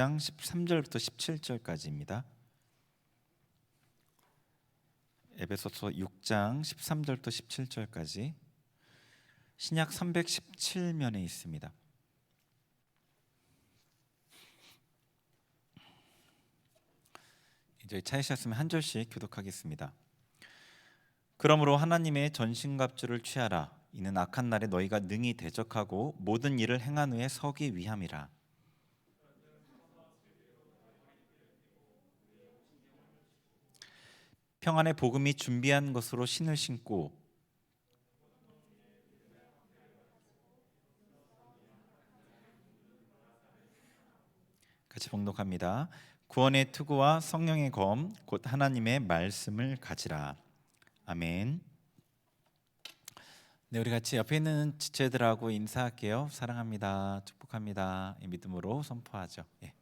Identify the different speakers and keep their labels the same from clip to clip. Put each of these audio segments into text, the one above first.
Speaker 1: 장 13절부터 17절까지입니다. 에베소서 6장 13절부터 17절까지 신약 317면에 있습니다. 이제 찾으셨으면 한 절씩 교독하겠습니다. 그러므로 하나님의 전신갑주를 취하라. 이는 악한 날에 너희가 능히 대적하고 모든 일을 행한 후에 서기 위함이라. 평안의 복음이 준비한 것으로 신을 신고 같이 봉독합니다. 구원의 투구와 성령의 검 곧 하나님의 말씀을 가지라. 아멘. 네, 우리 같이 옆에 있는 지체들하고 인사할게요. 사랑합니다. 축복합니다. 이 믿음으로 선포하죠. 예.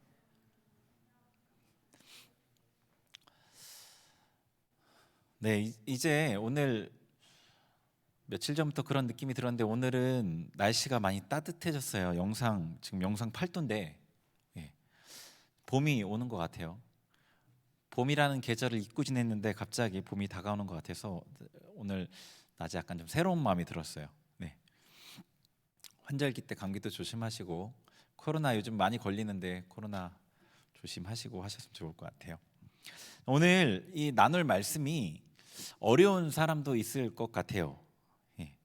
Speaker 1: 네, 이제 오늘 며칠 전부터 그런 느낌이 들었는데 오늘은 날씨가 많이 따뜻해졌어요. 지금 영상 8도인데 예, 봄이 오는 것 같아요. 봄이라는 계절을 잊고 지냈는데 갑자기 봄이 다가오는 것 같아서 오늘 낮에 약간 좀 새로운 마음이 들었어요. 네. 환절기 때 감기도 조심하시고 코로나 요즘 많이 걸리는데 코로나 조심하시고 하셨으면 좋을 것 같아요. 오늘 이 나눌 말씀이 어려운 사람도 있을 것 같아요. 예.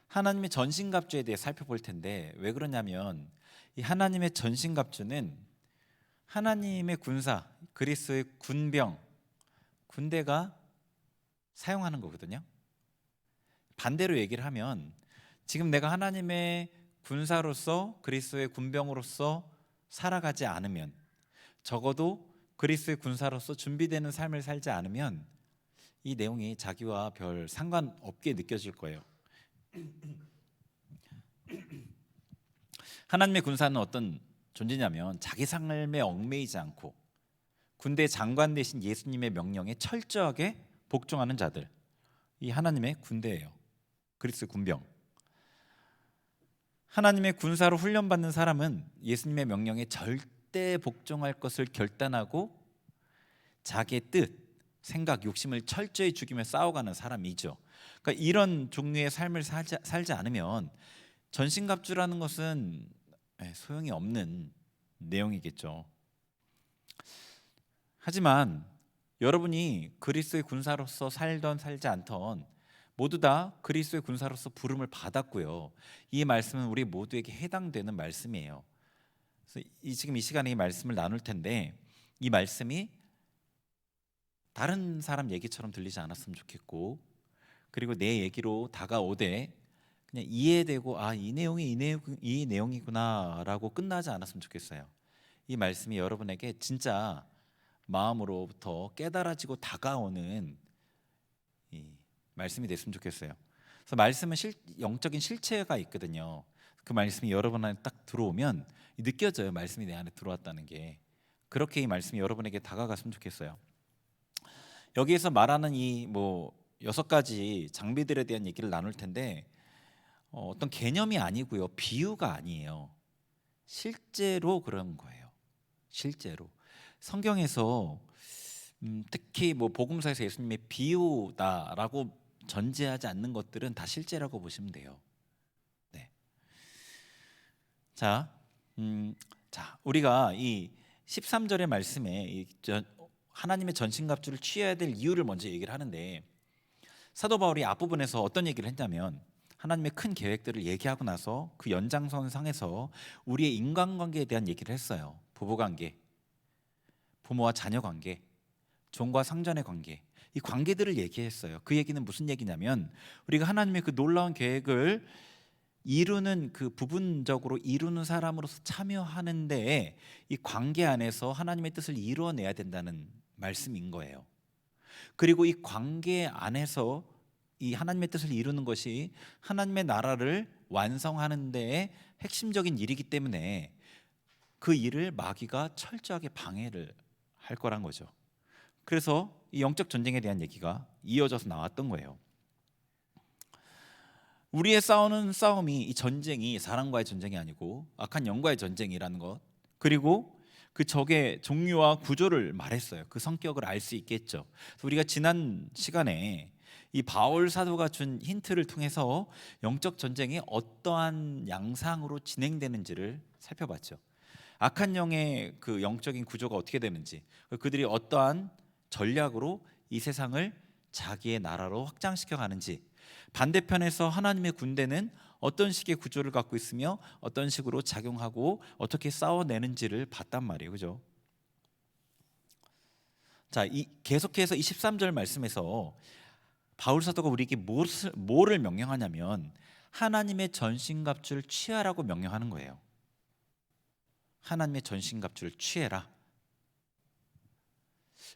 Speaker 1: 하나님의 전신갑주에 대해 살펴볼 텐데 왜 그러냐면 이 하나님의 전신갑주는 하나님의 군사, 그리스도의 군병, 군대가 사용하는 거거든요. 반대로 얘기를 하면 지금 내가 하나님의 군사로서 그리스도의 군병으로서 살아가지 않으면, 적어도 그리스도의 군사로서 준비되는 삶을 살지 않으면 이 내용이 자기와 별 상관없게 느껴질 거예요. 하나님의 군사는 어떤 존재냐면 자기 삶에 얽매이지 않고 군대 장관 대신 예수님의 명령에 철저하게 복종하는 자들, 이 하나님의 군대예요. 그리스도 군병. 하나님의 군사로 훈련받는 사람은 예수님의 명령에 절대 복종할 것을 결단하고 자기의 뜻, 생각, 욕심을 철저히 죽이며 싸워가는 사람이죠. 그러니까 이런 종류의 삶을 살지 않으면 전신갑주라는 것은 소용이 없는 내용이겠죠. 하지만 여러분이 그리스도의 군사로서 살던 살지 않던 모두 다 그리스도의 군사로서 부름을 받았고요. 이 말씀은 우리 모두에게 해당되는 말씀이에요. 그래서 지금 이 시간에 이 말씀을 나눌 텐데 이 말씀이 다른 사람 얘기처럼 들리지 않았으면 좋겠고, 그리고 내 얘기로 다가오되 그냥 이해되고 이 내용이 이 내용이구나라고 끝나지 않았으면 좋겠어요. 이 말씀이 여러분에게 진짜 마음으로부터 깨달아지고 다가오는 이 말씀이 됐으면 좋겠어요. 그래서 말씀은 영적인 실체가 있거든요. 그 말씀이 여러분 안에 딱 들어오면 느껴져요. 말씀이 내 안에 들어왔다는 게. 그렇게 이 말씀이 여러분에게 다가갔으면 좋겠어요. 여기에서 말하는 이 6가지 장비들에 대한 얘기를 나눌 텐데 어떤 개념이 아니고요, 비유가 아니에요. 실제로 그런 거예요. 실제로 성경에서 특히 복음서에서 예수님의 비유다라고 전제하지 않는 것들은 다 실제라고 보시면 돼요. 네. 자, 우리가 이 13절의 말씀에 하나님의 전신갑주를 취해야 될 이유를 먼저 얘기를 하는데, 사도 바울이 앞부분에서 어떤 얘기를 했냐면 하나님의 큰 계획들을 얘기하고 나서 그 연장선상에서 우리의 인간관계에 대한 얘기를 했어요. 부부관계, 부모와 자녀 관계, 종과 상전의 관계, 이 관계들을 얘기했어요. 그 얘기는 무슨 얘기냐면 우리가 하나님의 그 놀라운 계획을 부분적으로 이루는 사람으로서 참여하는 데에 이 관계 안에서 하나님의 뜻을 이루어내야 된다는 말씀인 거예요. 그리고 이 관계 안에서 이 하나님의 뜻을 이루는 것이 하나님의 나라를 완성하는 데에 핵심적인 일이기 때문에 그 일을 마귀가 철저하게 방해를 할 거란 거죠. 그래서 이 영적 전쟁에 대한 얘기가 이어져서 나왔던 거예요. 우리의 싸우는 싸움이, 이 전쟁이 사람과의 전쟁이 아니고 악한 영과의 전쟁이라는 것, 그리고 그 적의 종류와 구조를 말했어요. 그 성격을 알 수 있겠죠. 그래서 우리가 지난 시간에 이 바울 사도가 준 힌트를 통해서 영적 전쟁이 어떠한 양상으로 진행되는지를 살펴봤죠. 악한 영의 그 영적인 구조가 어떻게 되는지, 그들이 어떠한 전략으로 이 세상을 자기의 나라로 확장시켜 가는지, 반대편에서 하나님의 군대는 어떤 식의 구조를 갖고 있으며 어떤 식으로 작용하고 어떻게 싸워내는지를 봤단 말이에요. 그죠? 자, 계속해서 이 13절 말씀에서 바울 사도가 우리에게 뭐를 명령하냐면 하나님의 전신갑주를 취하라고 명령하는 거예요. 하나님의 전신갑주를 취해라.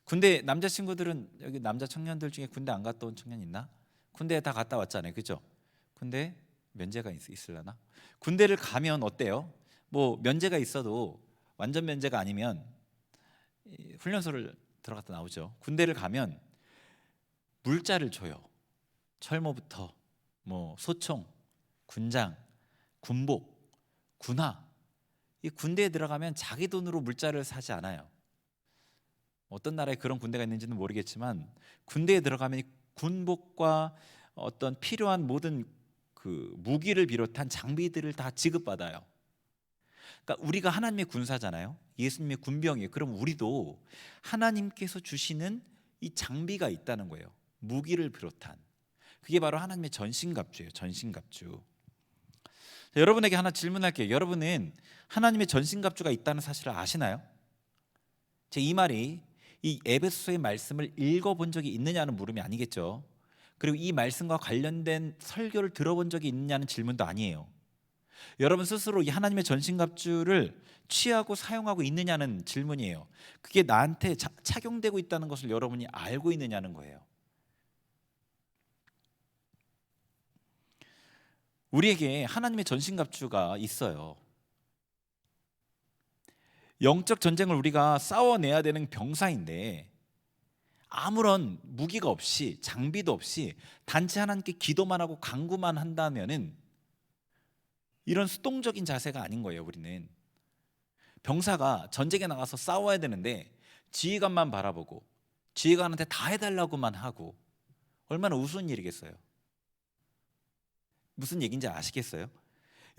Speaker 1: 군대 남자 친구들은, 여기 남자 청년들 중에 군대 안 갔다 온 청년 있나? 군대 다 갔다 왔잖아요. 그죠? 군대 면제가 있으려나? 군대를 가면 어때요? 뭐 면제가 있어도 완전 면제가 아니면 훈련소를 들어갔다 나오죠. 군대를 가면 물자를 줘요. 철모부터 뭐 소총, 군장, 군복, 군화. 이 군대에 들어가면 자기 돈으로 물자를 사지 않아요. 어떤 나라에 그런 군대가 있는지는 모르겠지만 군대에 들어가면 군복과 어떤 필요한 모든 그 무기를 비롯한 장비들을 다 지급받아요. 그러니까 우리가 하나님의 군사잖아요. 예수님의 군병이에요. 그럼 우리도 하나님께서 주시는 이 장비가 있다는 거예요. 무기를 비롯한. 그게 바로 하나님의 전신갑주예요. 전신갑주. 자, 여러분에게 하나 질문할게요. 여러분은 하나님의 전신갑주가 있다는 사실을 아시나요? 제 이 말이 이 에베소서의 말씀을 읽어본 적이 있느냐는 물음이 아니겠죠. 그리고 이 말씀과 관련된 설교를 들어본 적이 있느냐는 질문도 아니에요. 여러분 스스로 이 하나님의 전신갑주를 취하고 사용하고 있느냐는 질문이에요. 그게 나한테 착용되고 있다는 것을 여러분이 알고 있느냐는 거예요. 우리에게 하나님의 전신갑주가 있어요. 영적 전쟁을 우리가 싸워내야 되는 병사인데 아무런 무기가 없이 장비도 없이 단지 하나님께 기도만 하고 간구만 한다면은 이런 수동적인 자세가 아닌 거예요. 우리는 병사가 전쟁에 나가서 싸워야 되는데 지휘관만 바라보고 지휘관한테 다 해달라고만 하고 얼마나 우스운 일이겠어요. 무슨 얘기인지 아시겠어요?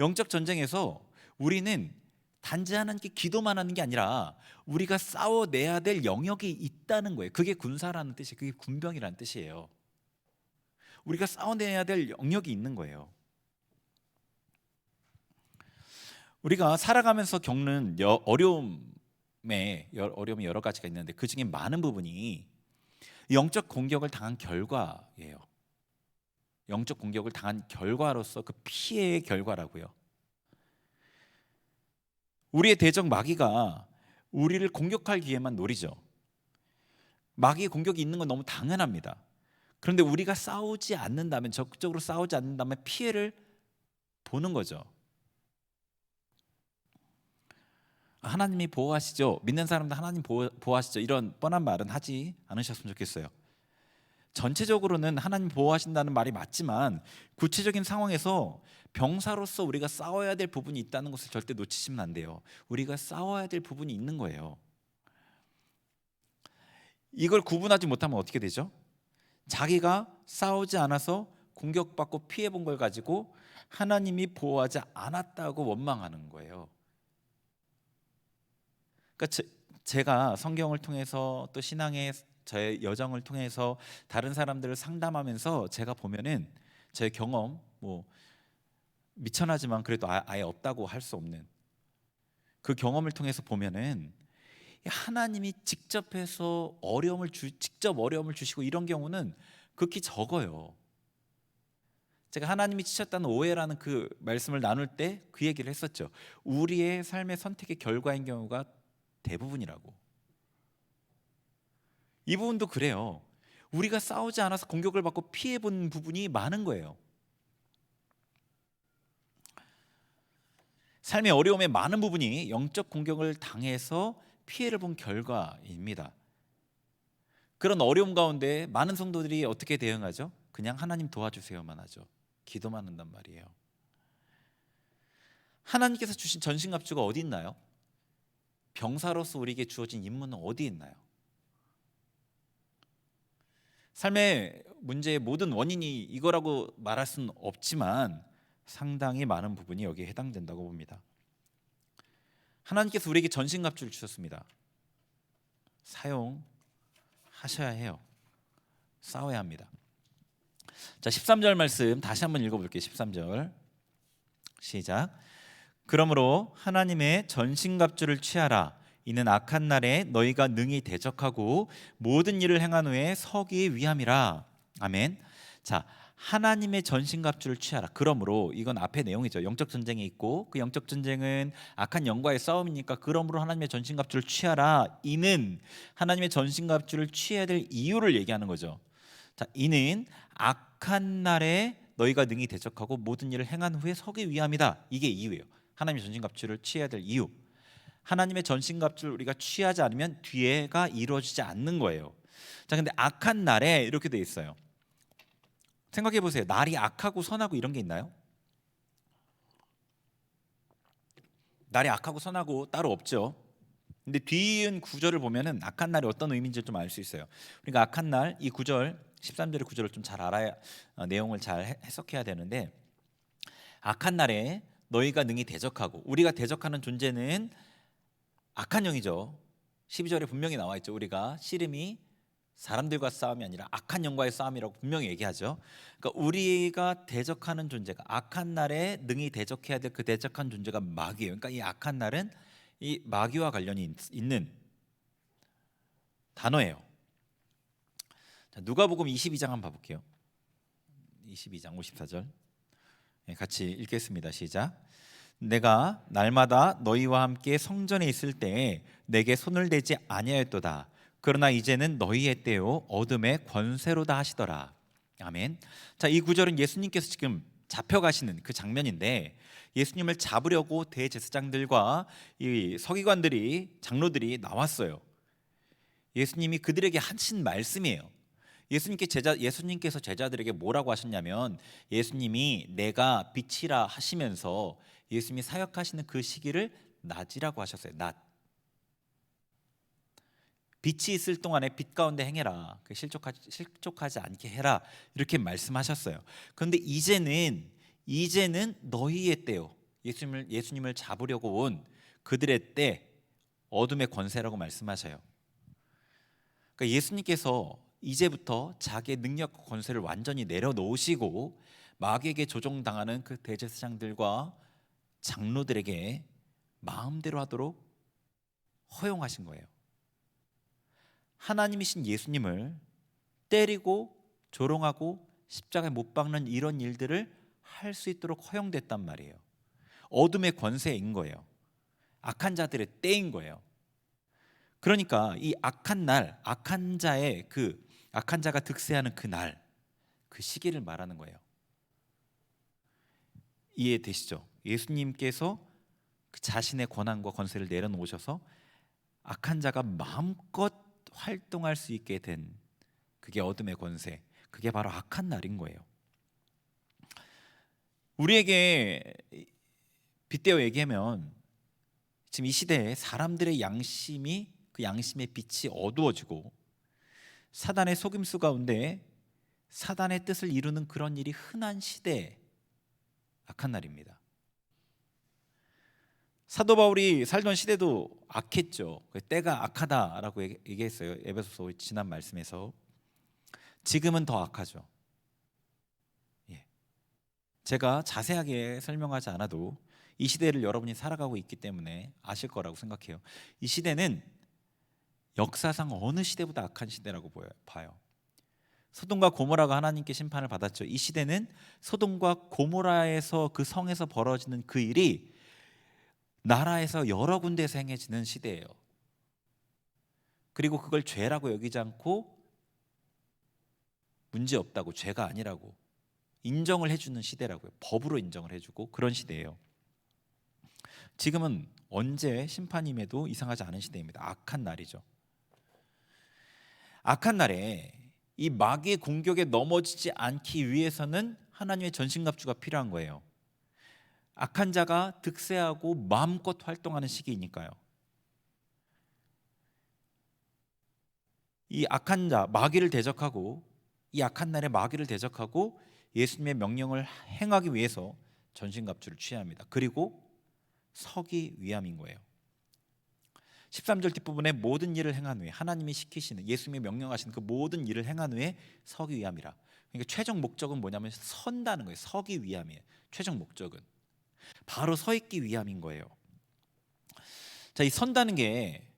Speaker 1: 영적 전쟁에서 우리는 단지 하나님께 기도만 하는 게 아니라 우리가 싸워내야 될 영역이 있다는 거예요. 그게 군사라는 뜻이에요. 그게 군병이라는 뜻이에요. 우리가 싸워내야 될 영역이 있는 거예요. 우리가 살아가면서 겪는 어려움이 여러 가지가 있는데 그 중에 많은 부분이 영적 공격을 당한 결과예요. 영적 공격을 당한 결과로서 그 피해의 결과라고요. 우리의 대적 마귀가 우리를 공격할 기회만 노리죠. 마귀의 공격이 있는 건 너무 당연합니다. 그런데 우리가 싸우지 않는다면, 적극적으로 싸우지 않는다면 피해를 보는 거죠. 하나님이 보호하시죠. 믿는 사람들 하나님 보호하시죠. 이런 뻔한 말은 하지 않으셨으면 좋겠어요. 전체적으로는 하나님 보호하신다는 말이 맞지만 구체적인 상황에서 병사로서 우리가 싸워야 될 부분이 있다는 것을 절대 놓치시면 안 돼요. 우리가 싸워야 될 부분이 있는 거예요. 이걸 구분하지 못하면 어떻게 되죠? 자기가 싸우지 않아서 공격받고 피해본 걸 가지고 하나님이 보호하지 않았다고 원망하는 거예요. 그러니까 제가 성경을 통해서 또 신앙의 저의 여정을 통해서 다른 사람들을 상담하면서 제가 보면은 제 경험, 뭐 미천하지만 그래도 아예 없다고 할 수 없는 그 경험을 통해서 보면은 하나님이 직접 해서 직접 어려움을 주시고 이런 경우는 극히 적어요. 제가 하나님이 치셨다는 오해라는 그 말씀을 나눌 때 그 얘기를 했었죠. 우리의 삶의 선택의 결과인 경우가 대부분이라고. 이 부분도 그래요. 우리가 싸우지 않아서 공격을 받고 피해본 부분이 많은 거예요. 삶의 어려움의 많은 부분이 영적 공격을 당해서 피해를 본 결과입니다. 그런 어려움 가운데 많은 성도들이 어떻게 대응하죠? 그냥 하나님 도와주세요만 하죠. 기도만 한단 말이에요. 하나님께서 주신 전신갑주가 어디 있나요? 병사로서 우리에게 주어진 임무는 어디에 있나요? 삶의 문제의 모든 원인이 이거라고 말할 수는 없지만 상당히 많은 부분이 여기에 해당된다고 봅니다. 하나님께서 우리에게 전신갑주를 주셨습니다. 사용하셔야 해요. 싸워야 합니다. 자, 13절 말씀 다시 한번 읽어볼게요. 13절 시작. 그러므로 하나님의 전신갑주를 취하라. 이는 악한 날에 너희가 능히 대적하고 모든 일을 행한 후에 서기 위함이라. 아멘. 자, 하나님의 전신갑주를 취하라. 그러므로 이건 앞의 내용이죠. 영적 전쟁이 있고 그 영적 전쟁은 악한 영과의 싸움이니까 그러므로 하나님의 전신갑주를 취하라. 이는 하나님의 전신갑주를 취해야 될 이유를 얘기하는 거죠. 자, 이는 악한 날에 너희가 능히 대적하고 모든 일을 행한 후에 서기 위함이다. 이게 이유예요. 하나님의 전신갑주를 취해야 될 이유. 하나님의 전신갑주를 우리가 취하지 않으면 뒤에가 이루어지지 않는 거예요. 자, 근데 악한 날에 이렇게 돼 있어요. 생각해 보세요. 날이 악하고 선하고 이런 게 있나요? 날이 악하고 선하고 따로 없죠. 근데 뒤은 구절을 보면은 악한 날이 어떤 의미인지 좀 알 수 있어요. 그러니까 악한 날 이 구절 13절의 구절을 좀 잘 알아야 내용을 잘 해석해야 되는데, 악한 날에 너희가 능히 대적하고, 우리가 대적하는 존재는 악한 영이죠. 12절에 분명히 나와 있죠. 우리가 씨름이 사람들과 싸움이 아니라 악한 영과의 싸움이라고 분명히 얘기하죠. 그러니까 우리가 대적하는 존재가, 악한 날에 능히 대적해야 될 그 대적한 존재가 마귀예요. 그러니까 이 악한 날은 이 마귀와 관련이 있는 단어예요. 자, 누가복음 22장 한번 봐볼게요. 22장 54절 같이 읽겠습니다. 시작. 내가 날마다 너희와 함께 성전에 있을 때에 내게 손을 대지 아니하였도다. 그러나 이제는 너희의 때요 어둠의 권세로다 하시더라. 아멘. 자, 이 구절은 예수님께서 지금 잡혀가시는 그 장면인데, 예수님을 잡으려고 대제사장들과 이 서기관들이, 장로들이 나왔어요. 예수님이 그들에게 하신 말씀이에요. 예수님께서 제자들에게 뭐라고 하셨냐면, 예수님이 내가 빛이라 하시면서 예수님이 사역하시는 그 시기를 낮이라고 하셨어요. 낮. 빛이 있을 동안에 빛 가운데 행해라. 실족하지 않게 해라. 이렇게 말씀하셨어요. 그런데 이제는 너희의 때요. 예수님을 잡으려고 온 그들의 때, 어둠의 권세라고 말씀하셔요. 그러니까 예수님께서 이제부터 자기의 능력과 권세를 완전히 내려놓으시고 마귀에게 조종당하는 그 대제사장들과 장로들에게 마음대로 하도록 허용하신 거예요. 하나님이신 예수님을 때리고 조롱하고 십자가에 못 박는 이런 일들을 할 수 있도록 허용됐단 말이에요. 어둠의 권세인 거예요. 악한 자들의 때인 거예요. 그러니까 이 악한 날, 악한 자가 득세하는 그 날, 그 시기를 말하는 거예요. 이해되시죠? 예수님께서 그 자신의 권한과 권세를 내려놓으셔서 악한 자가 마음껏 활동할 수 있게 된, 그게 어둠의 권세, 그게 바로 악한 날인 거예요. 우리에게 빗대어 얘기하면 지금 이 시대에 사람들의 그 양심의 빛이 어두워지고 사단의 속임수 가운데 사단의 뜻을 이루는 그런 일이 흔한 시대에 악한 날입니다. 사도 바울이 살던 시대도 악했죠. 때가 악하다라고 얘기했어요. 에베소서 지난 말씀에서. 지금은 더 악하죠. 제가 자세하게 설명하지 않아도 이 시대를 여러분이 살아가고 있기 때문에 아실 거라고 생각해요. 이 시대는 역사상 어느 시대보다 악한 시대라고 봐요. 소돔과 고모라가 하나님께 심판을 받았죠. 이 시대는 소돔과 고모라에서, 그 성에서 벌어지는 그 일이 나라에서 여러 군데에서 행해지는 시대예요. 그리고 그걸 죄라고 여기지 않고 문제없다고, 죄가 아니라고 인정을 해주는 시대라고요. 법으로 인정을 해주고 그런 시대예요. 지금은 언제 심판임에도 이상하지 않은 시대입니다. 악한 날이죠. 악한 날에 이 마귀의 공격에 넘어지지 않기 위해서는 하나님의 전신갑주가 필요한 거예요. 악한 자가 득세하고 마음껏 활동하는 시기이니까요. 이 악한 자 마귀를 대적하고, 이 악한 날에 마귀를 대적하고 예수님의 명령을 행하기 위해서 전신갑주를 취해야 합니다. 그리고 서기 위함인 거예요. 13절 뒷부분에 모든 일을 행한 후에, 하나님이 시키시는, 예수님이 명령하시는 그 모든 일을 행한 후에 서기 위함이라. 그러니까 최종 목적은 뭐냐면 선다는 거예요. 서기 위함이에요. 최종 목적은 바로 서 있기 위함인 거예요. 자, 이 선다는 게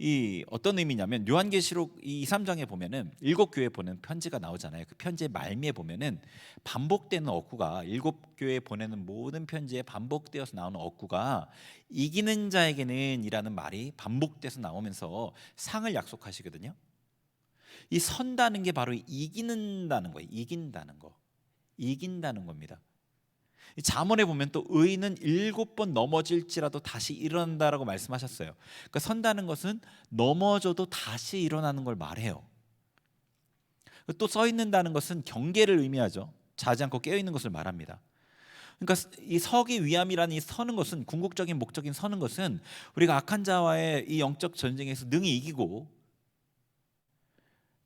Speaker 1: 이 어떤 의미냐면, 요한계시록 2, 3장에 보면은 7교회에 보낸 편지가 나오잖아요. 그 편지의 말미에 보면은 반복되는 어구가, 7교회에 보내는 모든 편지에 반복되어서 나오는 어구가 이기는 자에게는 이라는 말이 반복돼서 나오면서 상을 약속하시거든요. 이 선다는 게 바로 이기는다는 거예요. 이긴다는 거. 이긴다는 겁니다. 잠언에 보면 또 의인은 7번 넘어질지라도 다시 일어난다라고 말씀하셨어요. 그러니까 선다는 것은 넘어져도 다시 일어나는 걸 말해요. 또 서 있는다는 것은 경계를 의미하죠. 자지 않고 깨어 있는 것을 말합니다. 그러니까 이 서기 위함이라는 이 서는 것은, 궁극적인 목적인 서는 것은 우리가 악한 자와의 이 영적 전쟁에서 능히 이기고,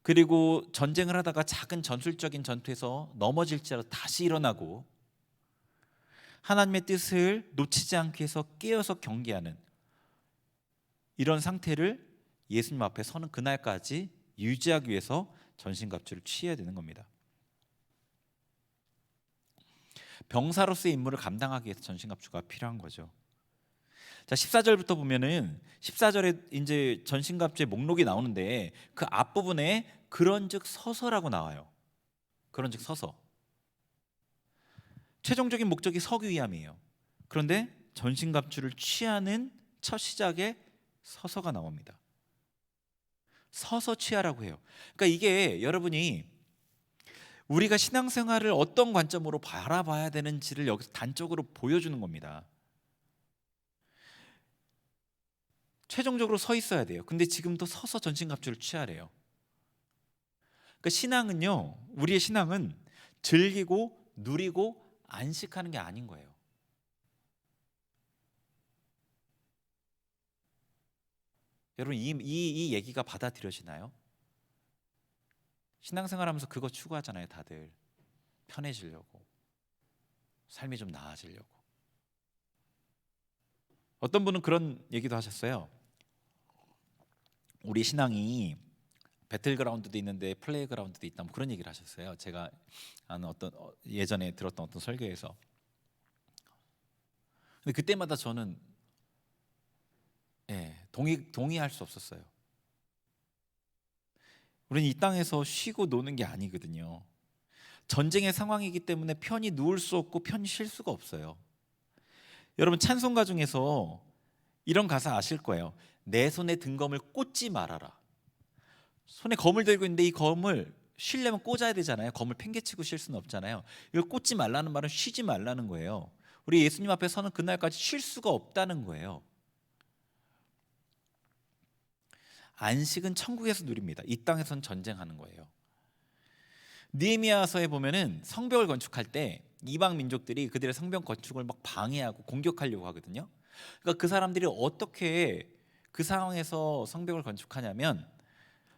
Speaker 1: 그리고 전쟁을 하다가 작은 전술적인 전투에서 넘어질지라도 다시 일어나고, 하나님의 뜻을 놓치지 않기 위해서 깨어서 경계하는 이런 상태를 예수님 앞에 서는 그날까지 유지하기 위해서 전신갑주를 취해야 되는 겁니다. 병사로서의 임무를 감당하기 위해서 전신갑주가 필요한 거죠. 자, 14절부터 보면은 14절에 이제 전신갑주의 목록이 나오는데, 그 앞부분에 그런즉 서서라고 나와요. 그런즉 서서. 최종적인 목적이 서기 위함이에요. 그런데 전신갑주를 취하는 첫 시작에 서서가 나옵니다. 서서 취하라고 해요. 그러니까 이게 여러분이 우리가 신앙생활을 어떤 관점으로 바라봐야 되는지를 여기서 단적으로 보여주는 겁니다. 최종적으로 서 있어야 돼요. 근데 지금도 서서 전신갑주를 취하래요. 그러니까 신앙은요, 우리의 신앙은 즐기고 누리고 안식하는 게 아닌 거예요. 여러분, 이 얘기가 받아들여지나요? 신앙생활하면서 그거 추구하잖아요, 다들. 편해지려고, 삶이 좀 나아지려고. 어떤 분은 그런 얘기도 하셨어요. 우리 신앙이 배틀그라운드도 있는데 플레이그라운드도 있다, 뭐 그런 얘기를 하셨어요. 제가 아는 어떤 예전에 들었던 어떤 설교에서. 근데 그때마다 저는 동의할 수 없었어요. 우리는 이 땅에서 쉬고 노는 게 아니거든요. 전쟁의 상황이기 때문에 편히 누울 수 없고 편히 쉴 수가 없어요. 여러분, 찬송가 중에서 이런 가사 아실 거예요. 내 손에 든 검을 꽂지 말아라. 손에 검을 들고 있는데 이 검을 쉬려면 꽂아야 되잖아요. 검을 팽개치고 쉴 수는 없잖아요. 이걸 꽂지 말라는 말은 쉬지 말라는 거예요. 우리 예수님 앞에 서는 그날까지 쉴 수가 없다는 거예요. 안식은 천국에서 누립니다. 이 땅에선 전쟁하는 거예요. 느헤미야서에 보면은 성벽을 건축할 때 이방 민족들이 그들의 성벽 건축을 막 방해하고 공격하려고 하거든요. 그러니까 그 사람들이 어떻게 그 상황에서 성벽을 건축하냐면,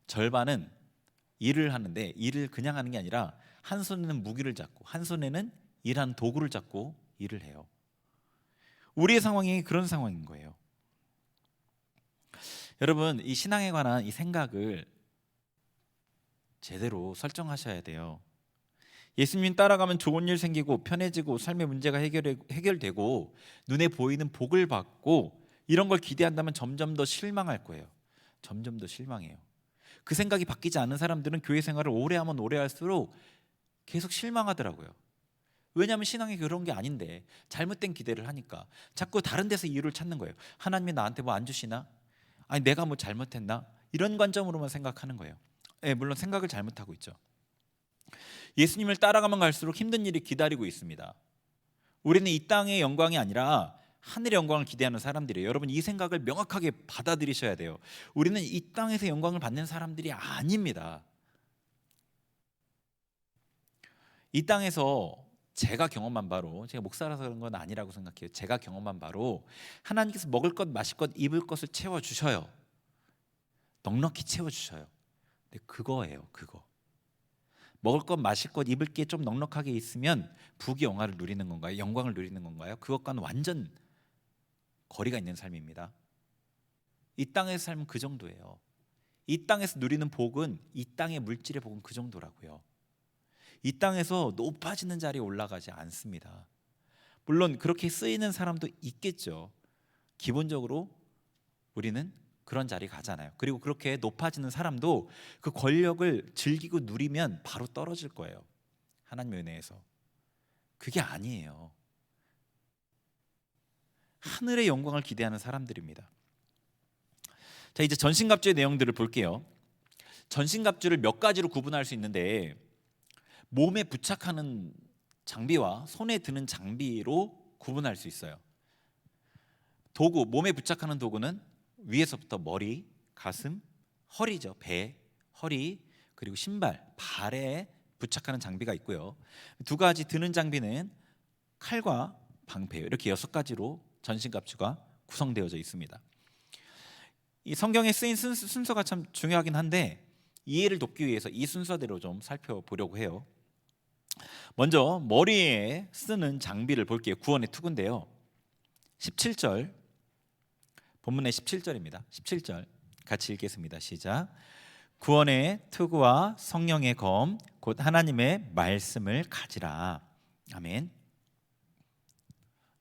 Speaker 1: 절반은 일을 하는데, 일을 그냥 하는 게 아니라 한 손에는 무기를 잡고 한 손에는 일하는 도구를 잡고 일을 해요. 우리의 상황이 그런 상황인 거예요. 여러분, 이 신앙에 관한 이 생각을 제대로 설정하셔야 돼요. 예수님 따라가면 좋은 일 생기고 편해지고 삶의 문제가 해결되고 눈에 보이는 복을 받고 이런 걸 기대한다면 점점 더 실망할 거예요. 점점 더 실망해요. 그 생각이 바뀌지 않은 사람들은 교회 생활을 오래 하면 오래 할수록 계속 실망하더라고요. 왜냐하면 신앙이 그런 게 아닌데 잘못된 기대를 하니까 자꾸 다른 데서 이유를 찾는 거예요. 하나님이 나한테 뭐 안 주시나? 아니, 내가 뭐 잘못했나? 이런 관점으로만 생각하는 거예요. 물론 생각을 잘못하고 있죠. 예수님을 따라가면 갈수록 힘든 일이 기다리고 있습니다. 우리는 이 땅의 영광이 아니라 하늘의 영광을 기대하는 사람들이에요. 여러분, 이 생각을 명확하게 받아들이셔야 돼요. 우리는 이 땅에서 영광을 받는 사람들이 아닙니다. 이 땅에서 제가 경험한 바로, 제가 목사라서 그런 건 아니라고 생각해요. 제가 경험한 바로 하나님께서 먹을 것, 마실 것, 입을 것을 채워주셔요. 넉넉히 채워주셔요. 근데 그거예요, 그거. 먹을 것, 마실 것, 입을 게 좀 넉넉하게 있으면 부귀영화를 누리는 건가요? 영광을 누리는 건가요? 그것과는 완전 거리가 있는 삶입니다. 이 땅에서 삶은 그 정도예요. 이 땅에서 누리는 복은, 이 땅의 물질의 복은 그 정도라고요. 이 땅에서 높아지는 자리에 올라가지 않습니다. 물론 그렇게 쓰이는 사람도 있겠죠. 기본적으로 우리는 그런 자리 가잖아요. 그리고 그렇게 높아지는 사람도 그 권력을 즐기고 누리면 바로 떨어질 거예요. 하나님의 은혜에서. 그게 아니에요. 하늘의 영광을 기대하는 사람들입니다. 자, 이제 전신갑주의 내용들을 볼게요. 전신갑주를 몇 가지로 구분할 수 있는데, 몸에 부착하는 장비와 손에 드는 장비로 구분할 수 있어요. 도구, 몸에 부착하는 도구는 위에서부터 머리, 가슴, 허리죠. 배, 허리, 그리고 신발, 발에 부착하는 장비가 있고요. 두 가지 드는 장비는 칼과 방패, 이렇게 6가지로 전신갑주가 구성되어져 있습니다. 이 성경에 쓰인 순서가 참 중요하긴 한데 이해를 돕기 위해서 이 순서대로 좀 살펴보려고 해요. 먼저 머리에 쓰는 장비를 볼게요. 구원의 투구인데요. 17절, 본문의 17절입니다. 17절 같이 읽겠습니다. 시작. 구원의 투구와 성령의 검 곧 하나님의 말씀을 가지라. 아멘.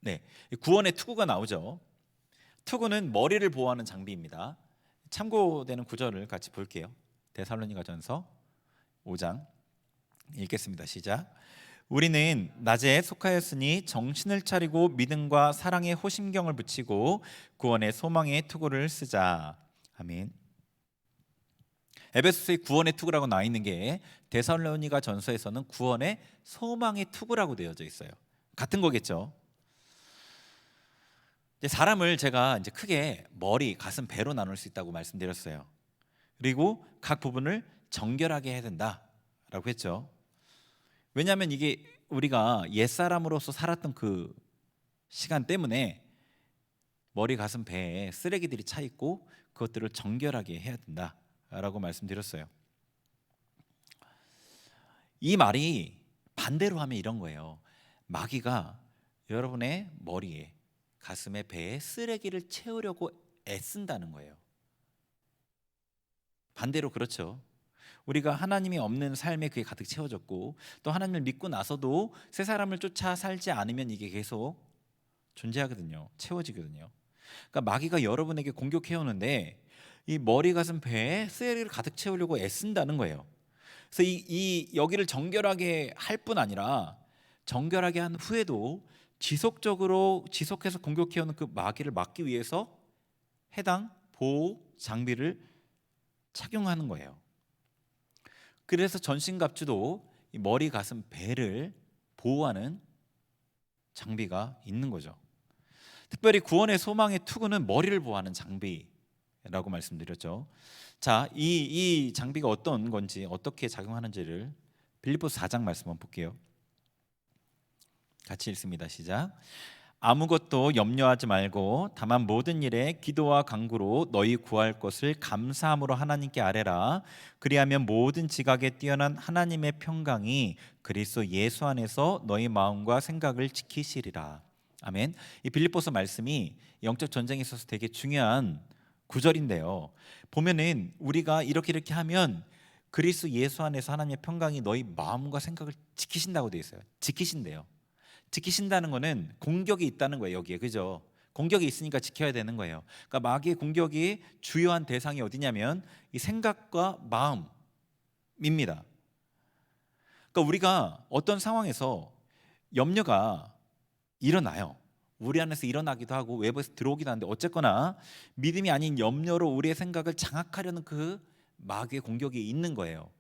Speaker 1: 네, 구원의 투구가 나오죠. 투구는 머리를 보호하는 장비입니다. 참고되는 구절을 같이 볼게요. 데살로니가전서 5장 읽겠습니다. 시작. 우리는 낮에 속하였으니 정신을 차리고 믿음과 사랑의 호심경을 붙이고 구원의 소망의 투구를 쓰자. 아멘. 에베소서의 구원의 투구라고 나와 있는 게 데살로니가 전서에서는 구원의 소망의 투구라고 되어져 있어요. 같은 거겠죠. 사람을 제가 이제 크게 머리, 가슴, 배로 나눌 수 있다고 말씀드렸어요. 그리고 각 부분을 정결하게 해야 된다라고 했죠. 왜냐하면 이게 우리가 옛사람으로서 살았던 그 시간 때문에 머리, 가슴, 배에 쓰레기들이 차 있고 그것들을 정결하게 해야 된다라고 말씀드렸어요. 이 말이 반대로 하면 이런 거예요. 마귀가 여러분의 머리에, 가슴에, 배에 쓰레기를 채우려고 애쓴다는 거예요. 반대로 그렇죠. 우리가 하나님이 없는 삶에 그게 가득 채워졌고 또 하나님을 믿고 나서도 새 사람을 쫓아 살지 않으면 이게 계속 존재하거든요. 채워지거든요. 그러니까 마귀가 여러분에게 공격해오는데 이 머리, 가슴, 배에 쓰레기를 가득 채우려고 애쓴다는 거예요. 그래서 이 여기를 정결하게 할 뿐 아니라 정결하게 한 후에도 지속해서 공격해오는 그 마귀를 막기 위해서 해당 보호 장비를 착용하는 거예요. 그래서 전신갑주도 머리, 가슴, 배를 보호하는 장비가 있는 거죠. 특별히 구원의 소망의 투구는 머리를 보호하는 장비라고 말씀드렸죠. 자, 이 장비가 어떤 건지 어떻게 작용하는지를 빌립보서 4장 말씀 한번 볼게요. 같이 읽습니다. 시작. 아무것도 염려하지 말고 다만 모든 일에 기도와 간구로 너희 구할 것을 감사함으로 하나님께 아뢰라. 그리하면 모든 지각에 뛰어난 하나님의 평강이 그리스도 예수 안에서 너희 마음과 생각을 지키시리라. 아멘. 이 빌립보서 말씀이 영적 전쟁에 있어서 되게 중요한 구절인데요. 보면은 우리가 이렇게 하면 그리스도 예수 안에서 하나님의 평강이 너희 마음과 생각을 지키신다고 되어 있어요. 지키신대요. 지키신다는 거는 공격이 있다는 거예요. 여기에, 그죠? 공격이 있으니까 지켜야 되는 거예요. 그러니까 마귀의 공격이 주요한 대상이 어디냐면 이 생각과 마음입니다. 그러니까 우리가 어떤 상황에서 염려가 일어나요. 우리 안에서 일어나기도 하고 외부에서 들어오기도 하는데 어쨌거나 믿음이 아닌 염려로 우리의 생각을 장악하려는 그 마귀의 공격이 있는 거예요.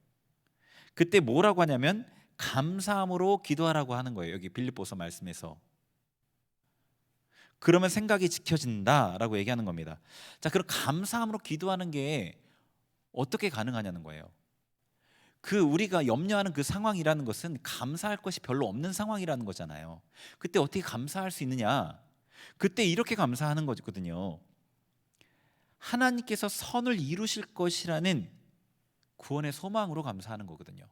Speaker 1: 그때 뭐라고 하냐면 감사함으로 기도하라고 하는 거예요. 여기 빌립보서 말씀에서. 그러면 생각이 지켜진다라고 얘기하는 겁니다. 자, 그럼 감사함으로 기도하는 게 어떻게 가능하냐는 거예요. 그 우리가 염려하는 그 상황이라는 것은 감사할 것이 별로 없는 상황이라는 거잖아요. 그때 어떻게 감사할 수 있느냐? 그때 이렇게 감사하는 거거든요. 하나님께서 선을 이루실 것이라는 구원의 소망으로 감사하는 거거든요.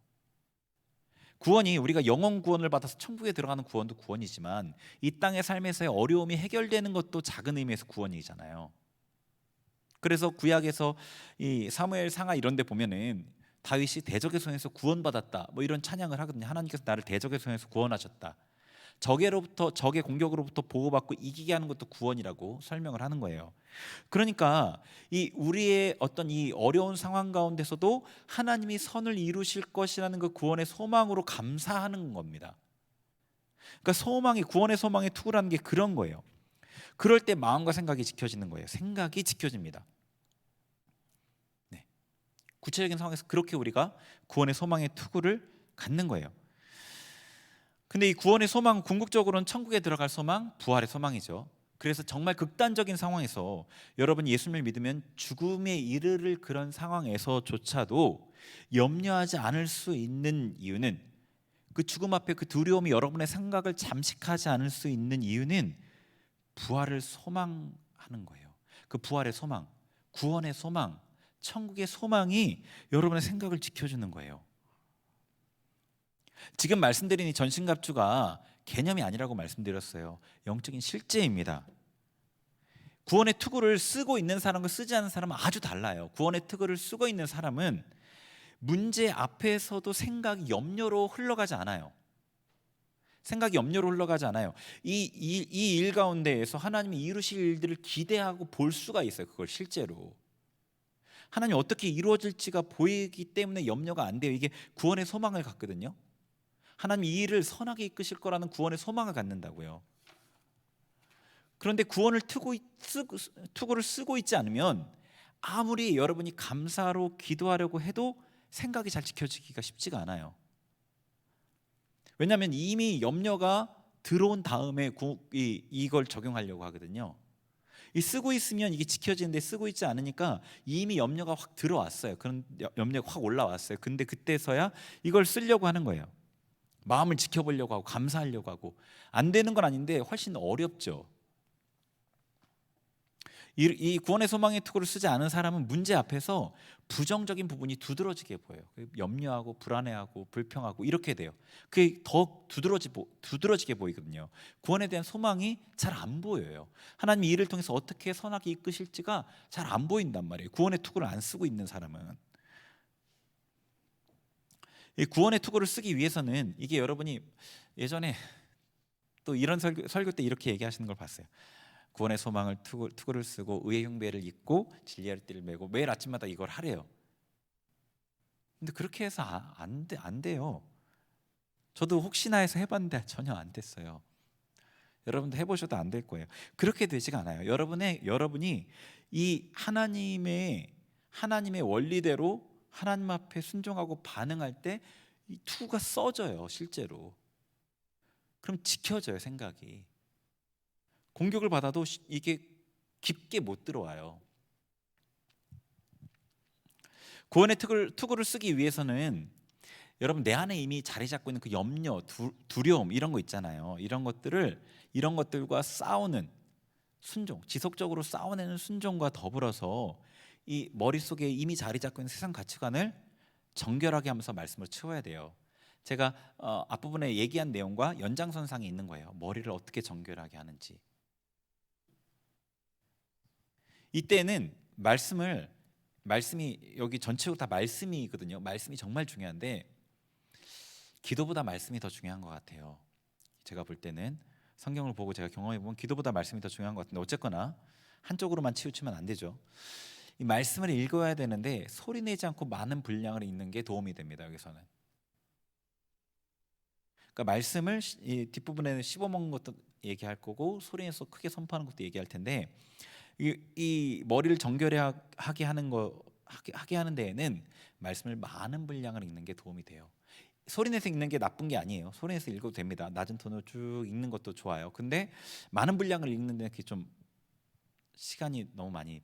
Speaker 1: 구원이 우리가 영원 구원을 받아서 천국에 들어가는 구원도 구원이지만 이 땅의 삶에서의 어려움이 해결되는 것도 작은 의미에서 구원이잖아요. 그래서 구약에서 이 사무엘 상하 이런 데 보면은 다윗이 대적의 손에서 구원받았다 뭐 이런 찬양을 하거든요. 하나님께서 나를 대적의 손에서 구원하셨다. 적의 공격으로부터 보호받고 이기게 하는 것도 구원이라고 설명을 하는 거예요. 그러니까 이 우리의 어떤 이 어려운 상황 가운데서도 하나님이 선을 이루실 것이라는 그 구원의 소망으로 감사하는 겁니다. 그러니까 구원의 소망의 투구라는 게 그런 거예요. 그럴 때 마음과 생각이 지켜지는 거예요. 생각이 지켜집니다. 네. 구체적인 상황에서 그렇게 우리가 구원의 소망의 투구를 갖는 거예요. 근데 이 구원의 소망, 궁극적으로는 천국에 들어갈 소망, 부활의 소망이죠. 그래서 정말 극단적인 상황에서 여러분 예수님을 믿으면 죽음에 이르를 그런 상황에서조차도 염려하지 않을 수 있는 이유는, 그 죽음 앞에 그 두려움이 여러분의 생각을 잠식하지 않을 수 있는 이유는 부활을 소망하는 거예요. 그 부활의 소망, 구원의 소망, 천국의 소망이 여러분의 생각을 지켜주는 거예요. 지금 말씀드린 이 전신갑주가 개념이 아니라고 말씀드렸어요. 영적인 실제입니다. 구원의 투구를 쓰고 있는 사람과 쓰지 않은 사람은 아주 달라요. 구원의 투구를 쓰고 있는 사람은 문제 앞에서도 생각이 염려로 흘러가지 않아요. 생각이 염려로 흘러가지 않아요. 이 일 가운데에서 하나님이 이루실 일들을 기대하고 볼 수가 있어요. 그걸 실제로 하나님 어떻게 이루어질지가 보이기 때문에 염려가 안 돼요. 이게 구원의 소망을 갖거든요. 하나님 이 일을 선하게 이끄실 거라는 구원의 소망을 갖는다고요. 그런데 구원을 투구를 쓰고 있지 않으면 아무리 여러분이 감사로 기도하려고 해도 생각이 잘 지켜지기가 쉽지가 않아요. 왜냐하면 이미 염려가 들어온 다음에 이걸 적용하려고 하거든요. 이 쓰고 있으면 이게 지켜지는데 쓰고 있지 않으니까 이미 염려가 확 들어왔어요. 그런 염려가 확 올라왔어요. 근데 그때서야 이걸 쓰려고 하는 거예요. 마음을 지켜보려고 하고 감사하려고 하고. 안 되는 건 아닌데 훨씬 어렵죠. 이 구원의 소망의 투구를 쓰지 않은 사람은 문제 앞에서 부정적인 부분이 두드러지게 보여요. 염려하고 불안해하고 불평하고 이렇게 돼요. 그게 더 두드러지게 보이거든요. 구원에 대한 소망이 잘 안 보여요. 하나님이 이를 통해서 어떻게 선하게 이끄실지가 잘 안 보인단 말이에요. 구원의 투구를 안 쓰고 있는 사람은. 이 구원의 투구를 쓰기 위해서는, 이게 여러분이 예전에 또 이런 설교 때 이렇게 얘기하시는 걸 봤어요. 구원의 소망을 투구를 쓰고 의의 흉배를 입고 진리의 띠를 메고 매일 아침마다 이걸 하래요. 근데 그렇게 해서 안 돼요. 저도 혹시나 해서 해봤는데 전혀 안 됐어요. 여러분도 해보셔도 안 될 거예요. 그렇게 되지가 않아요. 여러분이 이 하나님의 원리대로 하나님 앞에 순종하고 반응할 때 이 투구가 써져요. 실제로. 그럼 지켜져요. 생각이. 공격을 받아도 이게 깊게 못 들어와요. 구원의 투구를 쓰기 위해서는 여러분 내 안에 이미 자리 잡고 있는 그 염려, 두려움 이런 거 있잖아요. 이런 것들과 싸우는 순종, 지속적으로 싸워내는 순종과 더불어서 이 머릿속에 이미 자리 잡고 있는 세상 가치관을 정결하게 하면서 말씀을 채워야 돼요. 제가 앞부분에 얘기한 내용과 연장선상에 있는 거예요. 머리를 어떻게 정결하게 하는지. 이때는 말씀이 여기 전체로 다 말씀이거든요. 말씀이 정말 중요한데 기도보다 말씀이 더 중요한 것 같아요. 제가 볼 때는 성경을 보고 제가 경험해 보면 기도보다 말씀이 더 중요한 것 같은데, 어쨌거나 한쪽으로만 치우치면 안 되죠. 이 말씀을 읽어야 되는데 소리 내지 않고 많은 분량을 읽는 게 도움이 됩니다. 여기서는. 그러니까 말씀을 이 뒷부분에는 씹어먹는 것도 얘기할 거고 소리 내서 크게 선포하는 것도 얘기할 텐데, 이 머리를 정결하게 하는 데에는 말씀을 많은 분량을 읽는 게 도움이 돼요. 소리내서 읽는 게 나쁜 게 아니에요. 소리내서 읽어도 됩니다. 낮은 톤으로 쭉 읽는 것도 좋아요. 근데 많은 분량을 읽는 데는 좀 시간이 너무 많이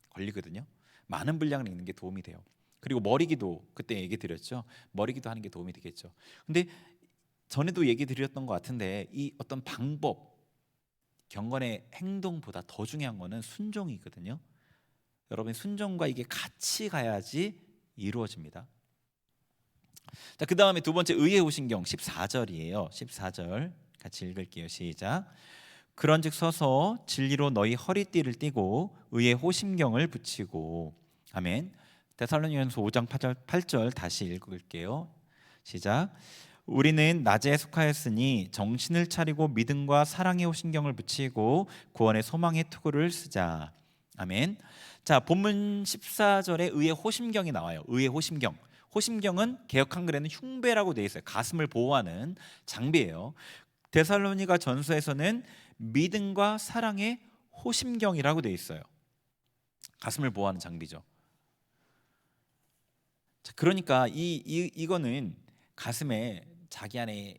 Speaker 1: 걸리거든요. 많은 분량을 읽는 게 도움이 돼요. 그리고 머리기도, 그때 얘기 드렸죠. 머리기도 하는 게 도움이 되겠죠. 근데 전에도 얘기 드렸던 것 같은데 이 어떤 방법, 경건의 행동보다 더 중요한 거는 순종이거든요. 여러분 순종과 이게 같이 가야지 이루어집니다. 자, 그 다음에 두 번째 의의 호신경 14절이에요. 14절 같이 읽을게요. 시작. 그런즉 서서 진리로 너희 허리띠를 띠고 의의 호심경을 붙이고. 아멘. 데살로니가전서 5장 8절 다시 읽을게요. 시작. 우리는 낮에 속하였으니 정신을 차리고 믿음과 사랑의 호심경을 붙이고 구원의 소망의 투구를 쓰자. 아멘. 자, 본문 14절에 의의 호심경이 나와요. 의의 호심경. 호심경은 개역 한글에는 흉배라고 되어 있어요. 가슴을 보호하는 장비예요. 데살로니가 전서에서는 믿음과 사랑의 호심경이라고 되어 있어요. 가슴을 보호하는 장비죠. 자, 그러니까 이거는 가슴에 자기 안에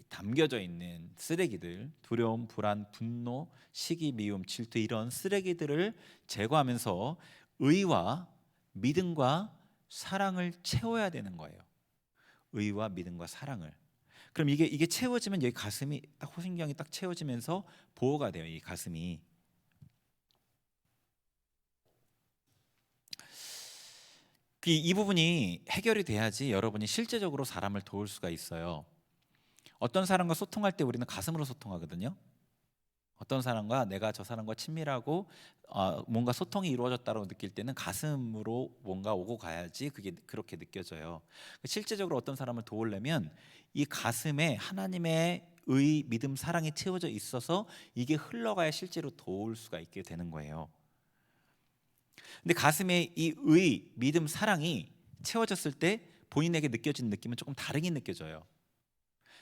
Speaker 1: 담겨져 있는 쓰레기들, 두려움, 불안, 분노, 시기, 미움, 질투 이런 쓰레기들을 제거하면서 의와 믿음과 사랑을 채워야 되는 거예요. 의와 믿음과 사랑을. 그럼 이게 채워지면 여기 가슴이 딱 호신경이 딱 채워지면서 보호가 돼요. 이 가슴이. 이 부분이 해결이 돼야지 여러분이 실제적으로 사람을 도울 수가 있어요. 어떤 사람과 소통할 때 우리는 가슴으로 소통하거든요. 어떤 사람과 내가 저 사람과 친밀하고 뭔가 소통이 이루어졌다고 느낄 때는 가슴으로 뭔가 오고 가야지 그게 그렇게 느껴져요. 실제적으로 어떤 사람을 도우려면 이 가슴에 하나님의 의, 믿음, 사랑이 채워져 있어서 이게 흘러가야 실제로 도울 수가 있게 되는 거예요. 근데 가슴에 이 의, 믿음, 사랑이 채워졌을 때 본인에게 느껴지는 느낌은 조금 다르게 느껴져요.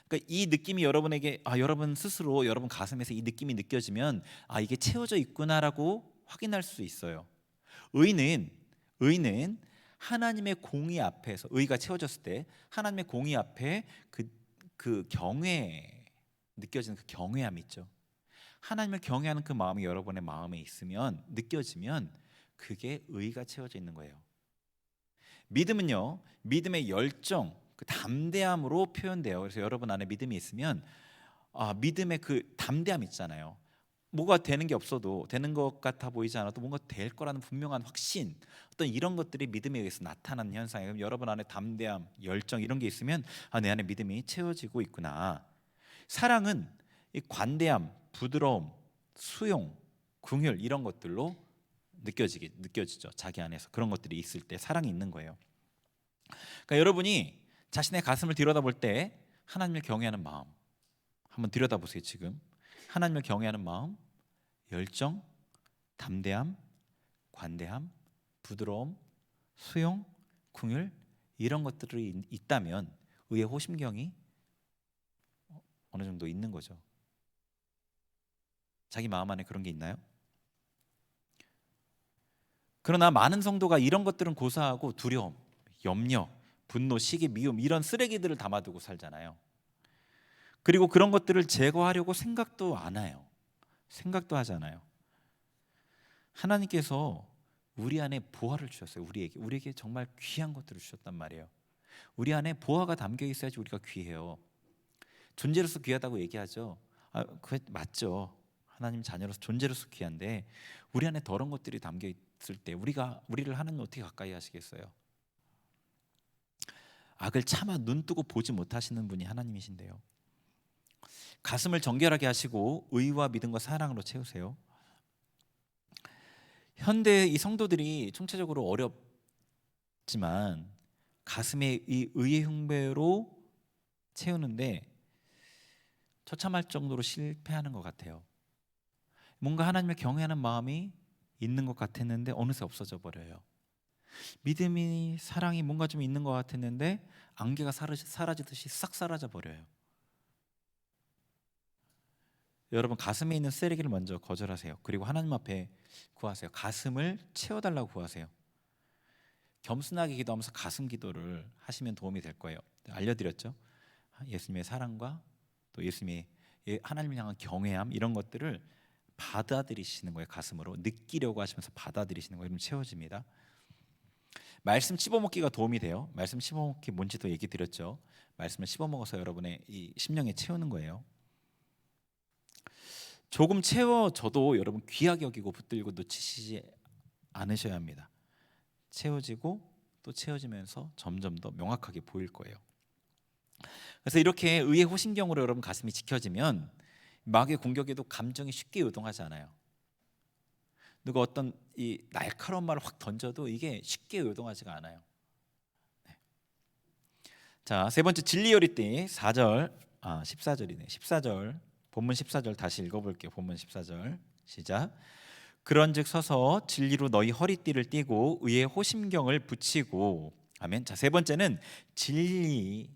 Speaker 1: 그러니까 이 느낌이 여러분에게 여러분 스스로 여러분 가슴에서 이 느낌이 느껴지면 이게 채워져 있구나라고 확인할 수 있어요. 의는 하나님의 공의 앞에서 의가 채워졌을 때 하나님의 공의 앞에 그 경외 느껴지는 그 경외함 있죠. 하나님을 경외하는 그 마음이 여러분의 마음에 있으면 느껴지면 그게 의가 채워져 있는 거예요. 믿음은요, 믿음의 열정, 그 담대함으로 표현돼요. 그래서 여러분 안에 믿음이 있으면 믿음의 그 담대함 있잖아요. 뭐가 되는 게 없어도 되는 것 같아 보이지 않아도 뭔가 될 거라는 분명한 확신, 어떤 이런 것들이 믿음에 의해서 나타나는 현상이에요. 그럼 여러분 안에 담대함, 열정 이런 게 있으면 내 안에 믿음이 채워지고 있구나. 사랑은 이 관대함, 부드러움, 수용, 긍휼 이런 것들로 느껴지죠. 자기 안에서 그런 것들이 있을 때 사랑이 있는 거예요. 그러니까 여러분이 자신의 가슴을 들여다볼 때 하나님을 경외하는 마음 한번 들여다보세요. 지금 하나님을 경외하는 마음, 열정, 담대함, 관대함, 부드러움, 수용, 긍휼 이런 것들이 있다면 의의 호심경이 어느 정도 있는 거죠. 자기 마음 안에 그런 게 있나요? 그러나 많은 성도가 이런 것들은 고사하고 두려움, 염려, 분노, 시기, 미움 이런 쓰레기들을 담아두고 살잖아요. 그리고 그런 것들을 제거하려고 생각도 안 해요. 생각도 하잖아요. 하나님께서 우리 안에 보화를 주셨어요. 우리에게 정말 귀한 것들을 주셨단 말이에요. 우리 안에 보화가 담겨 있어야지 우리가 귀해요. 존재로서 귀하다고 얘기하죠. 그게 맞죠. 하나님 자녀로서 존재로서 귀한데 우리 안에 더러운 것들이 담겨 있을 때 우리를 하나님 어떻게 가까이 하시겠어요? 악을 차마 눈 뜨고 보지 못하시는 분이 하나님이신데요. 가슴을 정결하게 하시고 의와 믿음과 사랑으로 채우세요. 현대 이 성도들이 총체적으로 어렵지만 가슴에 이 의의 흉배로 채우는데 처참할 정도로 실패하는 것 같아요. 뭔가 하나님을 경외하는 마음이 있는 것 같았는데 어느새 없어져 버려요. 믿음이 사랑이 뭔가 좀 있는 것 같았는데 안개가 사라지듯이 싹 사라져 버려요. 여러분 가슴에 있는 쓰레기를 먼저 거절하세요. 그리고 하나님 앞에 구하세요. 가슴을 채워달라고 구하세요. 겸손하게 기도하면서 가슴 기도를 하시면 도움이 될 거예요. 알려드렸죠? 예수님의 사랑과 또 예수님의 하나님을 향한 경외함 이런 것들을 받아들이시는 거예요. 가슴으로 느끼려고 하시면서 받아들이시는 거예요. 그럼 채워집니다. 말씀 씹어먹기가 도움이 돼요. 말씀 씹어먹기 뭔지도 얘기 드렸죠. 말씀을 씹어먹어서 여러분의 이 심령에 채우는 거예요. 조금 채워져도 여러분 귀하게 여기고 붙들고 놓치시지 않으셔야 합니다. 채워지고 또 채워지면서 점점 더 명확하게 보일 거예요. 그래서 이렇게 의의 호신경으로 여러분 가슴이 지켜지면 마귀의 공격에도 감정이 쉽게 요동하지 않아요. 누가 어떤 이 날카로운 말을 확 던져도 이게 쉽게 요동하지가 않아요. 네. 자, 세 번째 진리 허리띠 4절, 14절이네. 14절 본문 14절 다시 읽어볼게요. 본문 14절 시작. 그런즉 서서 진리로 너희 허리띠를 띠고 의의 호심경을 붙이고. 아멘. 자, 세 번째는 진리로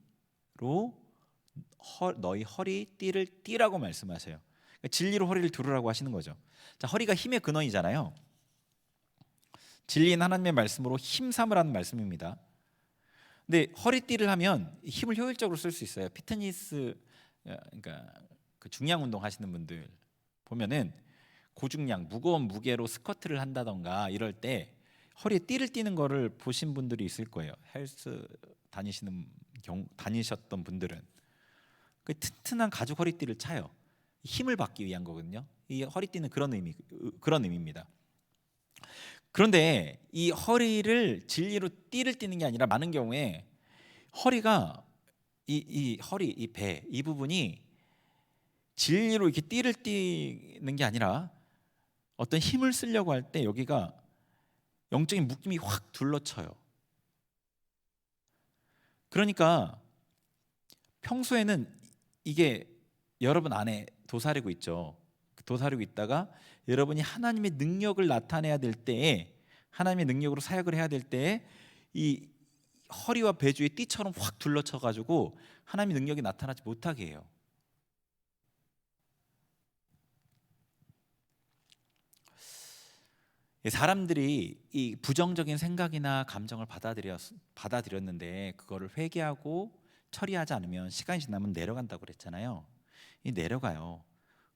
Speaker 1: 너희 허리띠를 띠라고 말씀하세요. 그러니까 진리로 허리를 두르라고 하시는 거죠. 자, 허리가 힘의 근원이잖아요. 진리인 하나님의 말씀으로 힘 삼으라는 말씀입니다. 근데 허리띠를 하면 힘을 효율적으로 쓸 수 있어요. 피트니스, 그러니까 그 중량 운동 하시는 분들 보면은 고중량 무거운 무게로 스쿼트를 한다던가 이럴 때 허리에 띠를 띠는 거를 보신 분들이 있을 거예요. 헬스 다니셨던 분들은 그 튼튼한 가죽 허리띠를 차요. 힘을 받기 위한 거거든요. 이 허리띠는 그런 의미입니다. 그런데 이 허리를 진리로 띠를 띠는 게 아니라 많은 경우에 허리가 이 허리, 이 배, 이 부분이 진리로 이렇게 띠를 띠는 게 아니라 어떤 힘을 쓰려고 할 때 여기가 영적인 묶임이 확 둘러쳐요. 그러니까 평소에는 이게 여러분 안에 도사리고 있죠. 도사리고 있다가 여러분이 하나님의 능력을 나타내야 될 때에, 하나님의 능력으로 사역을 해야 될 때에 이 허리와 배주의 띠처럼 확 둘러쳐 가지고 하나님의 능력이 나타나지 못하게 해요. 사람들이 이 부정적인 생각이나 감정을 받아들였는데 그거를 회개하고 처리하지 않으면 시간이 지나면 내려간다고 그랬잖아요. 이 내려가요.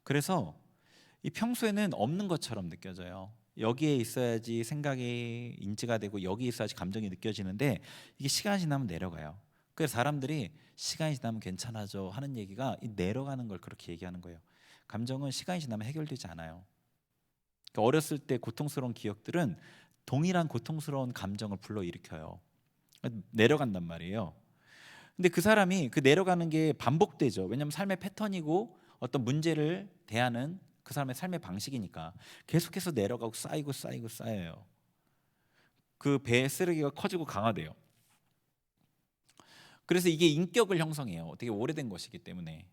Speaker 1: 그래서 이 평소에는 없는 것처럼 느껴져요. 여기에 있어야지 생각이 인지가 되고 여기에 있어야지 감정이 느껴지는데 이게 시간이 지나면 내려가요. 그래서 사람들이 시간이 지나면 괜찮아져 하는 얘기가 이 내려가는 걸 그렇게 얘기하는 거예요. 감정은 시간이 지나면 해결되지 않아요. 그러니까 어렸을 때 고통스러운 기억들은 동일한 고통스러운 감정을 불러일으켜요. 내려간단 말이에요. 근데 그 사람이 그 내려가는 게 반복되죠. 왜냐하면 삶의 패턴이고 어떤 문제를 대하는 그 사람의 삶의 방식이니까 계속해서 내려가고 쌓여요. 그 배의 쓰레기가 커지고 강화돼요. 그래서 이게 인격을 형성해요. 되게 오래된 것이기 때문에.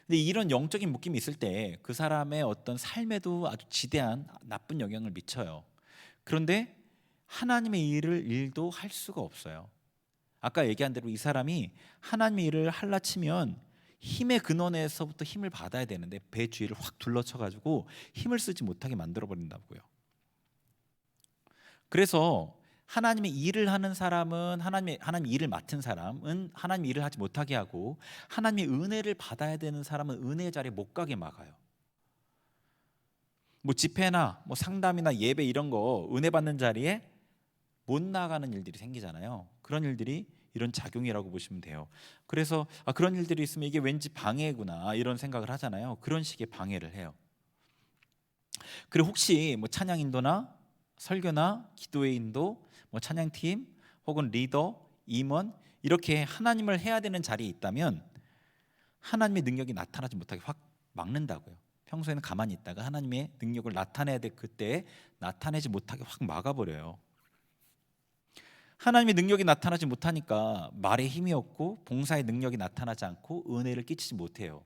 Speaker 1: 근데 이런 영적인 묶임이 있을 때 그 사람의 어떤 삶에도 아주 지대한 나쁜 영향을 미쳐요. 그런데 하나님의 일도 할 수가 없어요. 아까 얘기한 대로 이 사람이 하나님의 일을 할라 치면 힘의 근원에서부터 힘을 받아야 되는데 배 주위를 확 둘러쳐 가지고 힘을 쓰지 못하게 만들어 버린다고요. 그래서 하나님의 일을 하는 사람은 하나님 일을 맡은 사람은 하나님 일을 하지 못하게 하고 하나님의 은혜를 받아야 되는 사람은 은혜의 자리에 못 가게 막아요. 뭐 집회나 뭐 상담이나 예배 이런 거 은혜 받는 자리에 못 나가는 일들이 생기잖아요. 그런 일들이 이런 작용이라고 보시면 돼요. 그래서 그런 일들이 있으면 이게 왠지 방해구나 이런 생각을 하잖아요. 그런 식의 방해를 해요. 그리고 혹시 뭐 찬양 인도나 설교나 기도의 인도, 뭐 찬양팀 혹은 리더, 임원 이렇게 하나님을 해야 되는 자리에 있다면 하나님의 능력이 나타나지 못하게 확 막는다고요. 평소에는 가만히 있다가 하나님의 능력을 나타내야 될 그때 나타내지 못하게 확 막아버려요. 하나님의 능력이 나타나지 못하니까 말에 힘이 없고 봉사의 능력이 나타나지 않고 은혜를 끼치지 못해요.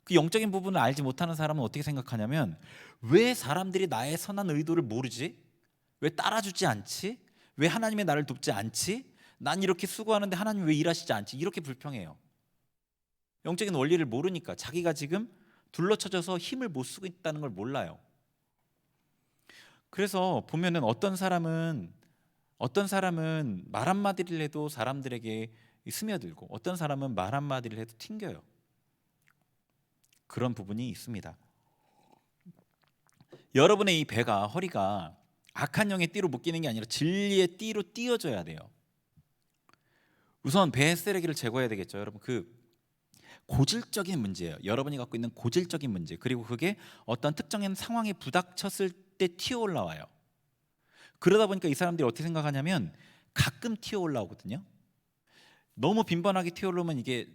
Speaker 1: 그 영적인 부분을 알지 못하는 사람은 어떻게 생각하냐면 왜 사람들이 나의 선한 의도를 모르지? 왜 따라주지 않지? 왜 하나님의 나를 돕지 않지? 난 이렇게 수고하는데 하나님 왜 일하시지 않지? 이렇게 불평해요. 영적인 원리를 모르니까 자기가 지금 둘러쳐져서 힘을 못 쓰고 있다는 걸 몰라요. 그래서 보면은 어떤 사람은 말 한마디를 해도 사람들에게 스며들고 어떤 사람은 말 한마디를 해도 튕겨요. 그런 부분이 있습니다. 여러분의 이 배가 허리가 악한 영의 띠로 묶이는 게 아니라 진리의 띠로 띄어져야 돼요. 우선 배의 쓰레기를 제거해야 되겠죠. 여러분 그 고질적인 문제예요. 여러분이 갖고 있는 고질적인 문제. 그리고 그게 어떤 특정한 상황에 부닥쳤을 때 튀어 올라와요. 그러다 보니까 이 사람들이 어떻게 생각하냐면 가끔 튀어 올라오거든요. 너무 빈번하게 튀어 올라오면 이게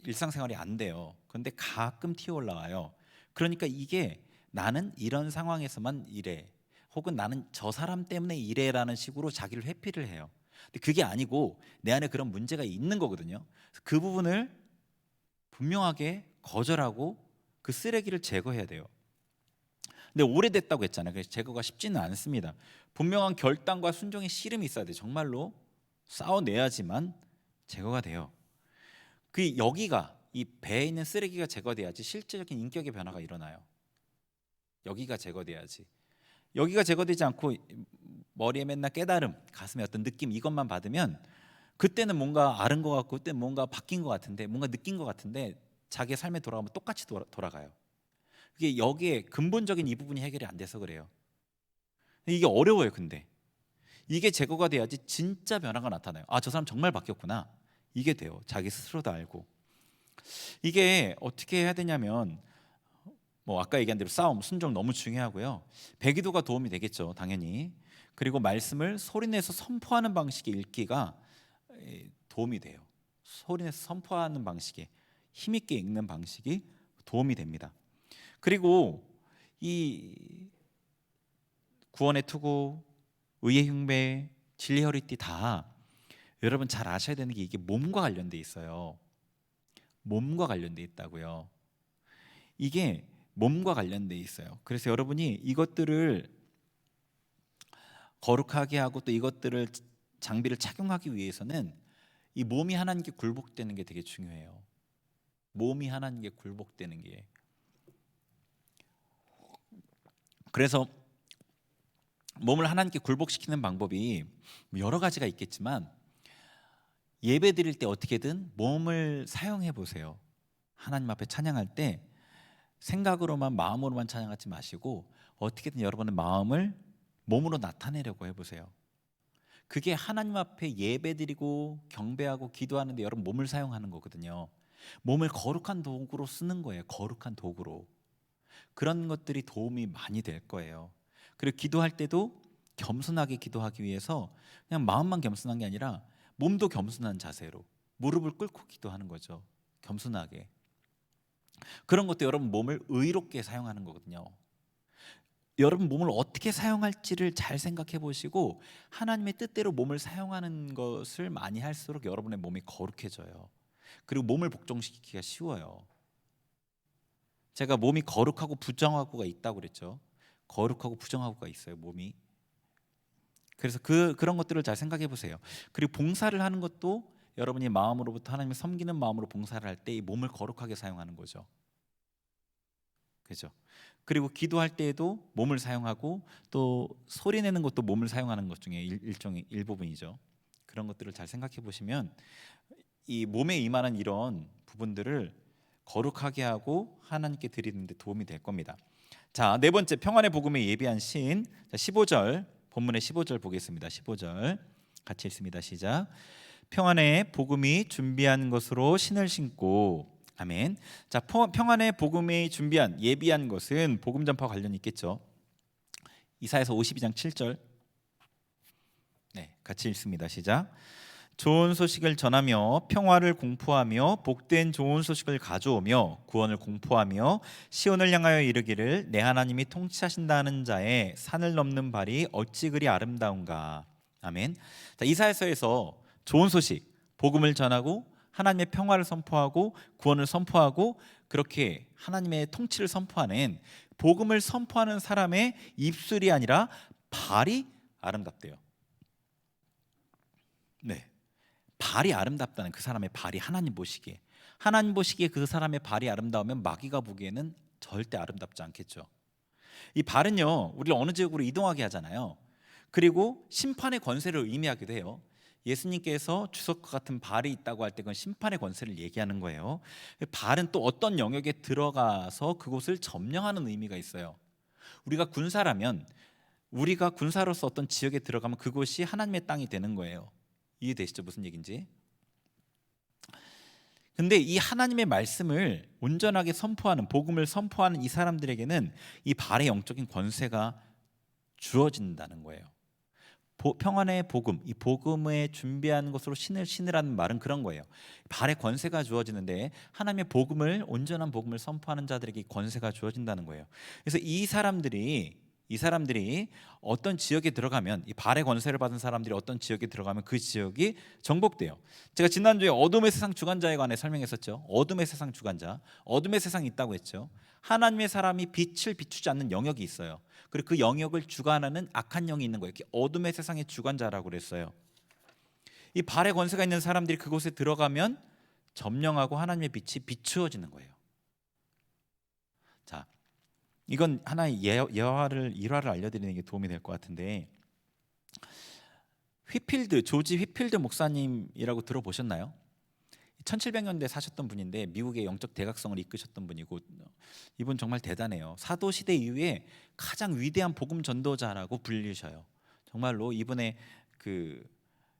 Speaker 1: 일상생활이 안 돼요. 그런데 가끔 튀어 올라와요. 그러니까 이게 나는 이런 상황에서만 이래, 혹은 나는 저 사람 때문에 이래라는 식으로 자기를 회피를 해요. 근데 그게 아니고 내 안에 그런 문제가 있는 거거든요. 그 부분을 분명하게 거절하고 그 쓰레기를 제거해야 돼요. 근데 오래됐다고 했잖아요. 그래서 제거가 쉽지는 않습니다. 분명한 결단과 순종의 씨름이 있어야 돼요. 정말로 싸워내야지만 제거가 돼요. 그 여기가, 이 배에 있는 쓰레기가 제거돼야지 실제적인 인격의 변화가 일어나요. 여기가 제거돼야지. 여기가 제거되지 않고 머리에 맨날 깨달음, 가슴에 어떤 느낌, 이것만 받으면 그때는 뭔가 아른 것 같고, 그때는 뭔가 바뀐 것 같은데, 뭔가 느낀 것 같은데, 자기의 삶에 돌아가면 똑같이 돌아가요. 이게 여기에 근본적인 이 부분이 해결이 안 돼서 그래요. 이게 어려워요. 근데 이게 제거가 돼야지 진짜 변화가 나타나요. 아, 저 사람 정말 바뀌었구나. 이게 돼요. 자기 스스로도 알고. 이게 어떻게 해야 되냐면, 뭐 아까 얘기한 대로 싸움, 순종 너무 중요하고요. 배기도가 도움이 되겠죠, 당연히. 그리고 말씀을 소리내서 선포하는 방식의 읽기가 도움이 돼요. 소리내서 선포하는 방식에 힘있게 읽는 방식이 도움이 됩니다. 그리고 이 구원의 투구, 의의 흉배, 진리 허리띠 다 여러분 잘 아셔야 되는 게, 이게 몸과 관련돼 있어요. 몸과 관련돼 있다고요. 이게 몸과 관련돼 있어요. 그래서 여러분이 이것들을 거룩하게 하고 또 이것들을 장비를 착용하기 위해서는 이 몸이 하나님께 굴복되는 게 되게 중요해요. 몸이 하나님께 굴복되는 게. 그래서 몸을 하나님께 굴복시키는 방법이 여러 가지가 있겠지만, 예배 드릴 때 어떻게든 몸을 사용해 보세요. 하나님 앞에 찬양할 때 생각으로만, 마음으로만 찬양하지 마시고 어떻게든 여러분의 마음을 몸으로 나타내려고 해보세요. 그게 하나님 앞에 예배 드리고 경배하고 기도하는데 여러분 몸을 사용하는 거거든요. 몸을 거룩한 도구로 쓰는 거예요. 거룩한 도구로. 그런 것들이 도움이 많이 될 거예요. 그리고 기도할 때도 겸손하게 기도하기 위해서 그냥 마음만 겸손한 게 아니라 몸도 겸손한 자세로 무릎을 꿇고 기도하는 거죠. 겸손하게. 그런 것도 여러분 몸을 의롭게 사용하는 거거든요. 여러분 몸을 어떻게 사용할지를 잘 생각해 보시고 하나님의 뜻대로 몸을 사용하는 것을 많이 할수록 여러분의 몸이 거룩해져요. 그리고 몸을 복종시키기가 쉬워요. 제가 몸이 거룩하고 부정하고가 있다고 그랬죠. 거룩하고 부정하고가 있어요, 몸이. 그래서 그런 것들을 잘 생각해 보세요. 그리고 봉사를 하는 것도 여러분이 마음으로부터 하나님을 섬기는 마음으로 봉사를 할 때 이 몸을 거룩하게 사용하는 거죠. 그죠? 그리고 기도할 때에도 몸을 사용하고 또 소리 내는 것도 몸을 사용하는 것 중에 일종의 일부분이죠. 그런 것들을 잘 생각해 보시면 이 몸에 임하는 이런 부분들을 거룩하게 하고 하나님께 드리는 데 도움이 될 겁니다. 자, 네 번째, 평안의 복음에 예비한 신. 15절, 본문의 15절 보겠습니다. 15절 같이 읽습니다. 시작. 평안의 복음이 준비한 것으로 신을 신고. 아멘. 자, 평안의 복음이 준비한, 예비한 것은 복음 전파와 관련이 있겠죠. 이사야서 52장 7절. 네, 같이 읽습니다. 시작. 좋은 소식을 전하며 평화를 공포하며 복된 좋은 소식을 가져오며 구원을 공포하며 시온을 향하여 이르기를 내 하나님이 통치하신다는 자의 산을 넘는 발이 어찌 그리 아름다운가. 아멘. 자, 이사야서에서 좋은 소식, 복음을 전하고 하나님의 평화를 선포하고 구원을 선포하고 그렇게 하나님의 통치를 선포하는, 복음을 선포하는 사람의 입술이 아니라 발이 아름답대요. 네. 발이 아름답다는, 그 사람의 발이 하나님 보시기에, 하나님 보시기에 그 사람의 발이 아름다우면 마귀가 보기에는 절대 아름답지 않겠죠. 이 발은요, 우리를 어느 지역으로 이동하게 하잖아요. 그리고 심판의 권세를 의미하기도 해요. 예수님께서 주석과 같은 발이 있다고 할 때 그건 심판의 권세를 얘기하는 거예요. 발은 또 어떤 영역에 들어가서 그곳을 점령하는 의미가 있어요. 우리가 군사라면, 우리가 군사로서 어떤 지역에 들어가면 그곳이 하나님의 땅이 되는 거예요. 이해되시죠? 무슨 얘기인지. 근데 이 하나님의 말씀을 온전하게 선포하는, 복음을 선포하는 이 사람들에게는 이 발의 영적인 권세가 주어진다는 거예요. 평안의 복음, 이 복음에 준비하는 것으로 신으라는 말은 그런 거예요. 발에 권세가 주어지는데 하나님의 복음을, 온전한 복음을 선포하는 자들에게 권세가 주어진다는 거예요. 그래서 이 사람들이 어떤 지역에 들어가면, 이 발의 권세를 받은 사람들이 어떤 지역에 들어가면 그 지역이 정복돼요. 제가 지난주에 어둠의 세상 주관자에 관해 설명했었죠. 어둠의 세상 주관자, 어둠의 세상이 있다고 했죠. 하나님의 사람이 빛을 비추지 않는 영역이 있어요. 그리고 그 영역을 주관하는 악한 영이 있는 거예요. 어둠의 세상의 주관자라고 그랬어요. 이 발의 권세가 있는 사람들이 그곳에 들어가면 점령하고 하나님의 빛이 비추어지는 거예요. 자, 이건 하나의 일화를 알려드리는 게 도움이 될 것 같은데, 조지 휘필드 목사님이라고 들어보셨나요? 1700년대에 사셨던 분인데 미국의 영적 대각성을 이끄셨던 분이고, 이분 정말 대단해요. 사도 시대 이후에 가장 위대한 복음 전도자라고 불리셔요. 정말로 이분의 그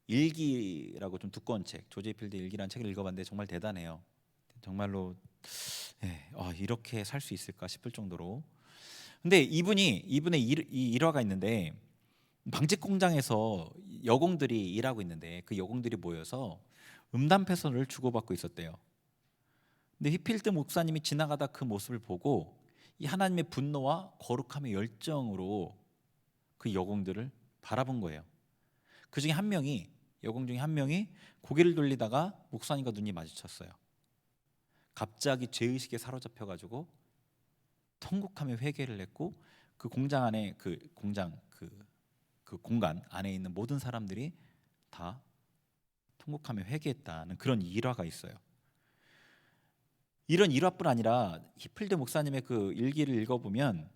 Speaker 1: 일기라고 좀 두꺼운 책, 조지 휘필드 일기라는 책을 읽어봤는데 정말 대단해요. 정말로 이렇게 살 수 있을까 싶을 정도로. 근데 이분의 이 일화가 있는데, 방직 공장에서 여공들이 일하고 있는데 그 여공들이 모여서 음담패설을 주고받고 있었대요. 근데 휘필드 목사님이 지나가다 그 모습을 보고 이 하나님의 분노와 거룩함의 열정으로 그 여공들을 바라본 거예요. 그 중에 여공 중에 한 명이 고개를 돌리다가 목사님과 눈이 마주쳤어요. 갑자기 죄의식에 사로잡혀가지고 통곡하며 회개를 했고, 그 공장 안에 그 공간 안에 있는 모든 사람들이 다 통곡하며 회개했다는 그런 일화가 있어요. 이런 일화뿐 아니라 휘필드 목사님의 그 일기를 읽어보면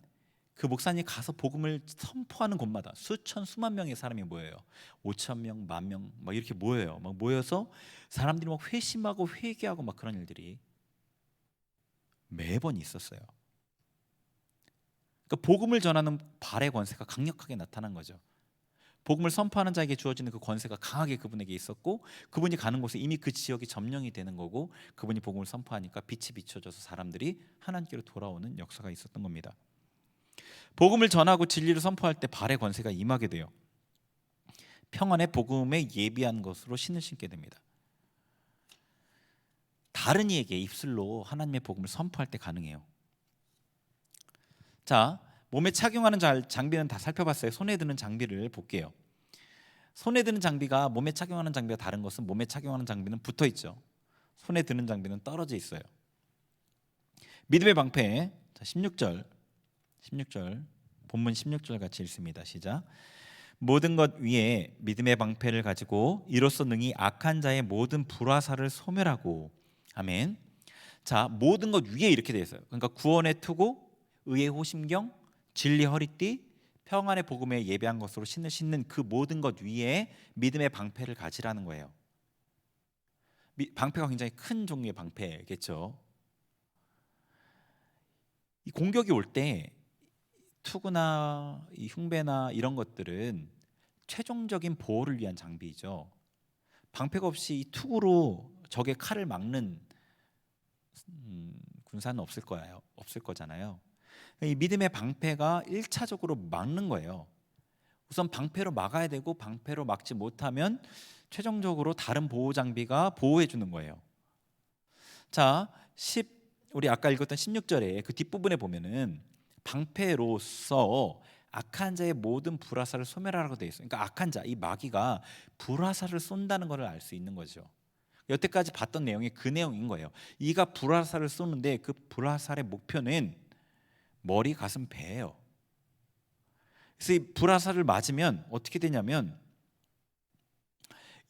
Speaker 1: 그 목사님이 가서 복음을 선포하는 곳마다 수만 명의 사람이 모여요. 5,000명, 10,000명 막 이렇게 모여요. 막 모여서 사람들이 막 회심하고 회개하고 막 그런 일들이 매번 있었어요. 그러니까 복음을 전하는 발의 권세가 강력하게 나타난 거죠. 복음을 선포하는 자에게 주어지는 그 권세가 강하게 그분에게 있었고, 그분이 가는 곳에 이미 그 지역이 점령이 되는 거고, 그분이 복음을 선포하니까 빛이 비춰져서 사람들이 하나님께로 돌아오는 역사가 있었던 겁니다. 복음을 전하고 진리를 선포할 때 발의 권세가 임하게 돼요. 평안의 복음에 예비한 것으로 신을 신게 됩니다. 다른 이에게 입술로 하나님의 복음을 선포할 때 가능해요. 자, 몸에 착용하는 장비는 다 살펴봤어요. 손에 드는 장비를 볼게요. 손에 드는 장비가 몸에 착용하는 장비가 다른 것은, 몸에 착용하는 장비는 붙어 있죠. 손에 드는 장비는 떨어져 있어요. 믿음의 방패. 자, 16절 본문 16절 같이 읽습니다. 시작. 모든 것 위에 믿음의 방패를 가지고 이로써 능히 악한 자의 모든 불화살을 소멸하고. 아멘. 자, 모든 것 위에 이렇게 되어 있어요. 그러니까 구원의 투구, 의의 호심경, 진리 허리띠, 평안의 복음에 예배한 것으로 신는 그 모든 것 위에 믿음의 방패를 가지라는 거예요. 방패가 굉장히 큰 종류의 방패겠죠. 이 공격이 올 때 투구나 이 흉배나 이런 것들은 최종적인 보호를 위한 장비이죠. 방패가 없이 이 투구로 적의 칼을 막는 군사는 없을 거잖아요. 이 믿음의 방패가 1차적으로 막는 거예요. 우선 방패로 막아야 되고, 방패로 막지 못하면 최종적으로 다른 보호 장비가 보호해 주는 거예요. 자, 우리 아까 읽었던 16절에 그 뒷부분에 보면은 방패로서 악한 자의 모든 불화살을 소멸하라고 되어 있어요. 그러니까 악한 자, 이 마귀가 불화살을 쏜다는 것을 알 수 있는 거죠. 여태까지 봤던 내용이 그 내용인 거예요. 이가 불화살을 쏘는데 그 불화살의 목표는 머리, 가슴, 배예요. 그래서 이 불화살을 맞으면 어떻게 되냐면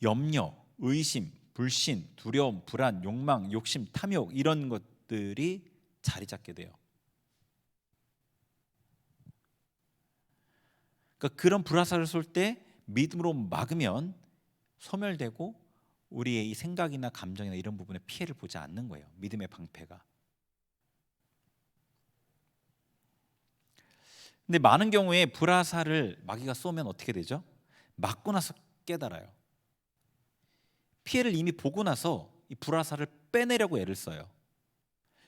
Speaker 1: 염려, 의심, 불신, 두려움, 불안, 욕망, 욕심, 탐욕 이런 것들이 자리 잡게 돼요. 그러니까 그런 불화살을 쏠 때 믿음으로 막으면 소멸되고 우리의 이 생각이나 감정이나 이런 부분에 피해를 보지 않는 거예요. 믿음의 방패가. 근데 많은 경우에 불화살을 마귀가 쏘면 어떻게 되죠? 맞고 나서 깨달아요. 피해를 이미 보고 나서 이 불화살을 빼내려고 애를 써요.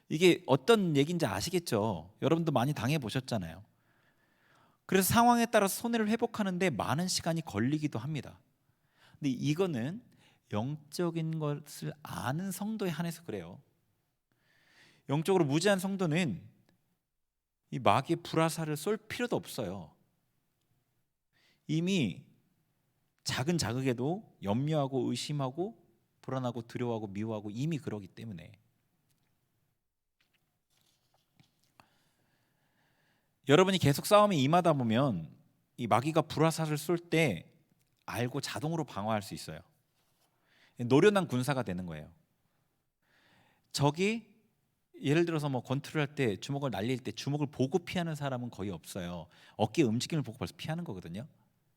Speaker 1: 이게 어떤 얘기인지 아시겠죠? 여러분도 많이 당해 보셨잖아요. 그래서 상황에 따라서 손해를 회복하는데 많은 시간이 걸리기도 합니다. 근데 이거는 영적인 것을 아는 성도에 한해서 그래요. 영적으로 무지한 성도는 이 마귀의 불화살을 쏠 필요도 없어요. 이미 작은 자극에도 염려하고 의심하고 불안하고 두려워하고 미워하고 이미 그러기 때문에. 여러분이 계속 싸움에 임하다 보면 이 마귀가 불화살을 쏠 때 알고 자동으로 방어할 수 있어요. 노련한 군사가 되는 거예요. 적이 예를 들어서 뭐 권투를 할 때 주먹을 날릴 때 주먹을 보고 피하는 사람은 거의 없어요. 어깨 움직임을 보고 벌써 피하는 거거든요.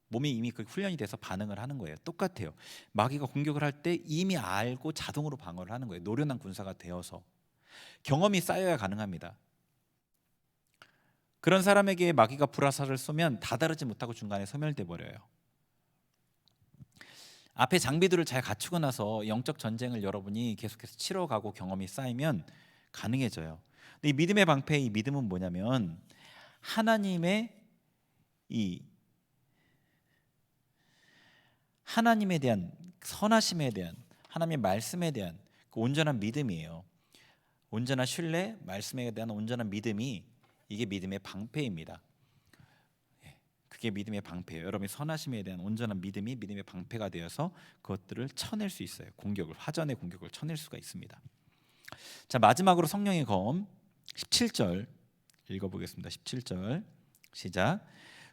Speaker 1: 몸이 이미 그 훈련이 돼서 반응을 하는 거예요. 똑같아요. 마귀가 공격을 할 때 이미 알고 자동으로 방어를 하는 거예요. 노련한 군사가 되어서. 경험이 쌓여야 가능합니다. 그런 사람에게 마귀가 불화살을 쏘면 다다르지 못하고 중간에 소멸돼 버려요. 앞에 장비들을 잘 갖추고 나서 영적 전쟁을 여러분이 계속해서 치러가고 경험이 쌓이면 가능해져요. 근데 이 믿음의 방패의 이 믿음은 뭐냐면 하나님의 이 하나님에 대한 선하심에 대한 하나님의 말씀에 대한 그 온전한 믿음이에요. 온전한 신뢰, 말씀에 대한 온전한 믿음이 이게 믿음의 방패입니다. 그게 믿음의 방패예요. 여러분이 선하심에 대한 온전한 믿음이 믿음의 방패가 되어서 그것들을 쳐낼 수 있어요. 공격을, 화전의 공격을 쳐낼 수가 있습니다. 자, 마지막으로 성령의 검 17절 읽어보겠습니다. 17절 시작.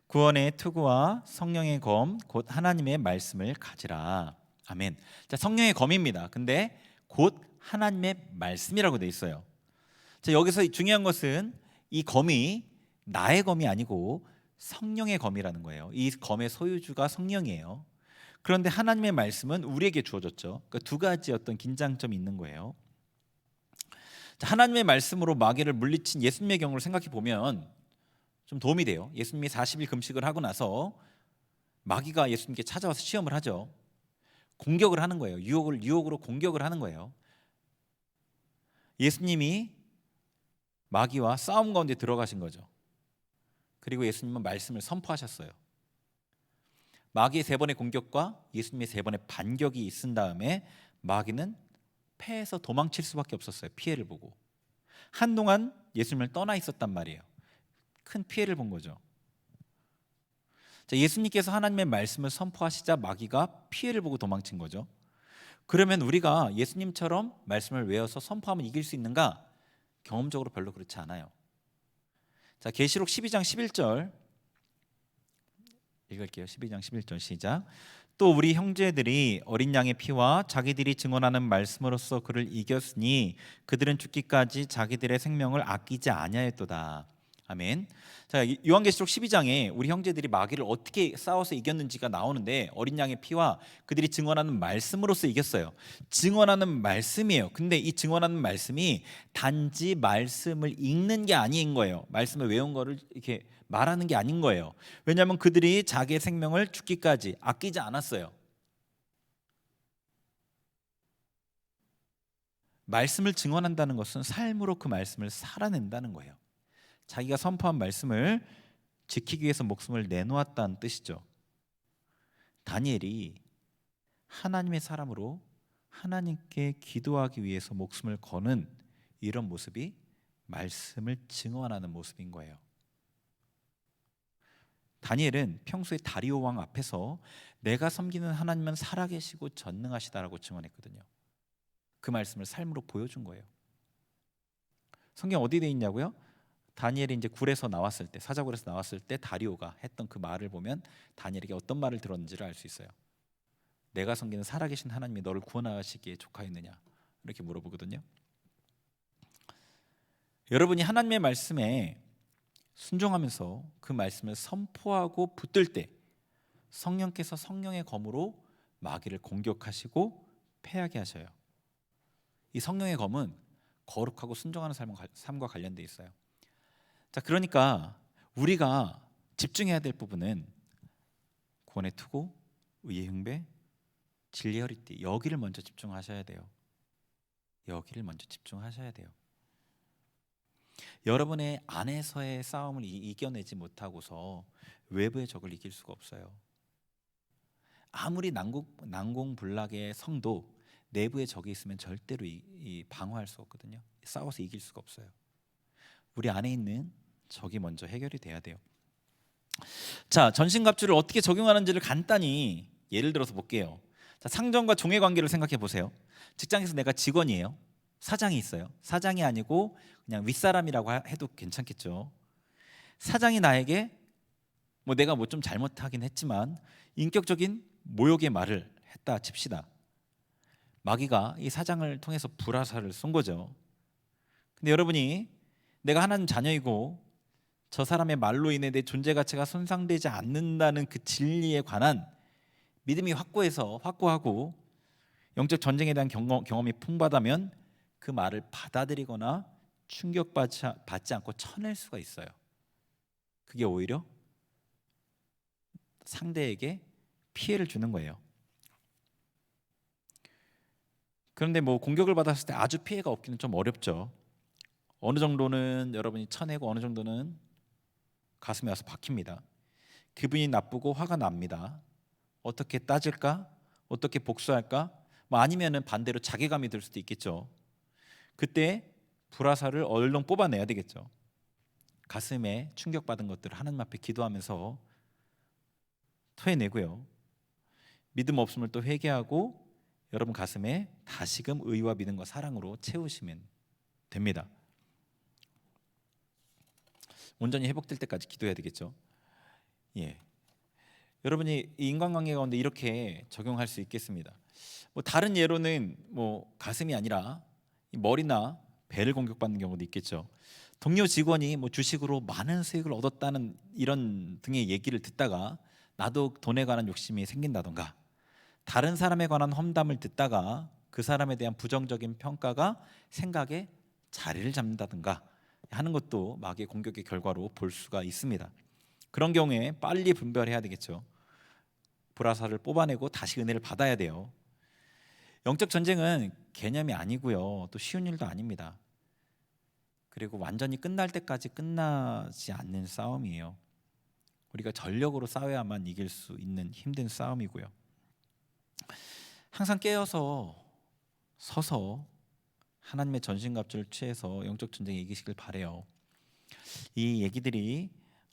Speaker 1: 구원의 투구와 성령의 검 곧 하나님의 말씀을 가지라. 아멘. 자, 성령의 검입니다. 근데 곧 하나님의 말씀이라고 돼 있어요. 자, 여기서 중요한 것은 이 검이 나의 검이 아니고 성령의 검이라는 거예요. 이 검의 소유주가 성령이에요. 그런데 하나님의 말씀은 우리에게 주어졌죠. 그러니까 두 가지 어떤 긴장점이 있는 거예요. 자, 하나님의 말씀으로 마귀를 물리친 예수님의 경우를 생각해 보면 좀 도움이 돼요. 예수님이 40일 금식을 하고 나서 마귀가 예수님께 찾아와서 시험을 하죠. 공격을 하는 거예요. 유혹으로 공격을 하는 거예요. 예수님이 마귀와 싸움 가운데 들어가신 거죠. 그리고 예수님은 말씀을 선포하셨어요. 마귀의 3번의 공격과 예수님의 3번의 반격이 있은 다음에 마귀는 패해서 도망칠 수밖에 없었어요. 피해를 보고. 한동안 예수님을 떠나 있었단 말이에요. 큰 피해를 본 거죠. 자, 예수님께서 하나님의 말씀을 선포하시자 마귀가 피해를 보고 도망친 거죠. 그러면 우리가 예수님처럼 말씀을 외워서 선포하면 이길 수 있는가? 경험적으로 별로 그렇지 않아요. 자, 계시록 12장 11절 읽을게요. 12장 11절 시작. 또 우리 형제들이 어린 양의 피와 자기들이 증언하는 말씀으로써 그를 이겼으니 그들은 죽기까지 자기들의 생명을 아끼지 아니하였도다. 아멘. 자, 요한계시록 12장에 우리 형제들이 마귀를 어떻게 싸워서 이겼는지가 나오는데 어린 양의 피와 그들이 증언하는 말씀으로써 이겼어요. 증언하는 말씀이에요. 근데 이 증언하는 말씀이 단지 말씀을 읽는 게 아닌 거예요. 말씀을 외운 거를 이렇게 말하는 게 아닌 거예요. 왜냐하면 그들이 자기의 생명을 죽기까지 아끼지 않았어요. 말씀을 증언한다는 것은 삶으로 그 말씀을 살아낸다는 거예요. 자기가 선포한 말씀을 지키기 위해서 목숨을 내놓았다는 뜻이죠. 다니엘이 하나님의 사람으로 하나님께 기도하기 위해서 목숨을 거는 이런 모습이 말씀을 증언하는 모습인 거예요. 다니엘은 평소에 다리오 왕 앞에서 내가 섬기는 하나님은 살아계시고 전능하시다라고 증언했거든요. 그 말씀을 삶으로 보여준 거예요. 성경 어디 돼 있냐고요? 다니엘이 이제 굴에서 나왔을 때, 사자굴에서 나왔을 때 다리오가 했던 그 말을 보면 다니엘에게 어떤 말을 들었는지를 알 수 있어요. 내가 섬기는 살아계신 하나님이 너를 구원하시기에 족하였느냐 이렇게 물어보거든요. 여러분이 하나님의 말씀에 순종하면서 그 말씀을 선포하고 붙들 때 성령께서 성령의 검으로 마귀를 공격하시고 패하게 하셔요. 이 성령의 검은 거룩하고 순종하는 삶과 관련돼 있어요. 자, 그러니까 우리가 집중해야 될 부분은 구원의 투구, 의의 흉배, 진리의 허리띠, 여기를 먼저 집중하셔야 돼요. 여기를 먼저 집중하셔야 돼요. 여러분의 안에서의 싸움을 이겨내지 못하고서 외부의 적을 이길 수가 없어요. 아무리 난공불락의 성도 내부에 적이 있으면 절대로 방어할 수 없거든요. 싸워서 이길 수가 없어요. 우리 안에 있는 적이 먼저 해결이 돼야 돼요. 자, 전신갑주를 어떻게 적용하는지를 간단히 예를 들어서 볼게요. 자, 상전과 종의 관계를 생각해 보세요. 직장에서 내가 직원이에요. 사장이 있어요. 사장이 아니고 그냥 윗사람이라고 해도 괜찮겠죠. 사장이 나에게 내가 좀 잘못하긴 했지만 인격적인 모욕의 말을 했다 칩시다. 마귀가 이 사장을 통해서 불화살을 쏜 거죠. 근데 여러분이 내가 하나님 자녀이고 저 사람의 말로 인해 내 존재 가치가 손상되지 않는다는 그 진리에 관한 믿음이 확고하고 영적 전쟁에 대한 경험이 풍부하다면 그 말을 받아들이거나 충격받지 않고 쳐낼 수가 있어요. 그게 오히려 상대에게 피해를 주는 거예요. 그런데 공격을 받았을 때 아주 피해가 없기는 좀 어렵죠. 어느 정도는 여러분이 쳐내고 어느 정도는 가슴에 와서 박힙니다. 기분이 나쁘고 화가 납니다. 어떻게 따질까? 어떻게 복수할까? 아니면은 반대로 자괴감이 들 수도 있겠죠. 그때 불화살을 얼른 뽑아내야 되겠죠. 가슴에 충격받은 것들을 하나님 앞에 기도하면서 토해내고요. 믿음 없음을 또 회개하고 여러분 가슴에 다시금 의와 믿음과 사랑으로 채우시면 됩니다. 온전히 회복될 때까지 기도해야 되겠죠. 예. 여러분이 이 인간관계 가운데 이렇게 적용할 수 있겠습니다. 다른 예로는 가슴이 아니라 머리나 배를 공격받는 경우도 있겠죠. 동료 직원이 주식으로 많은 수익을 얻었다는 이런 등의 얘기를 듣다가 나도 돈에 관한 욕심이 생긴다던가, 다른 사람에 관한 험담을 듣다가 그 사람에 대한 부정적인 평가가 생각에 자리를 잡는다든가 하는 것도 마귀의 공격의 결과로 볼 수가 있습니다. 그런 경우에 빨리 분별해야 되겠죠. 불화살을 뽑아내고 다시 은혜를 받아야 돼요. 영적 전쟁은 개념이 아니고요, 또 쉬운 일도 아닙니다. 그리고 완전히 끝날 때까지 끝나지 않는 싸움이에요. 우리가 전력으로 싸워야만 이길 수 있는 힘든 싸움이고요. 항상 깨어서 서서 하나님의 전신갑주를 취해서 영적 전쟁에 이기시길 바래요. 이 얘기들이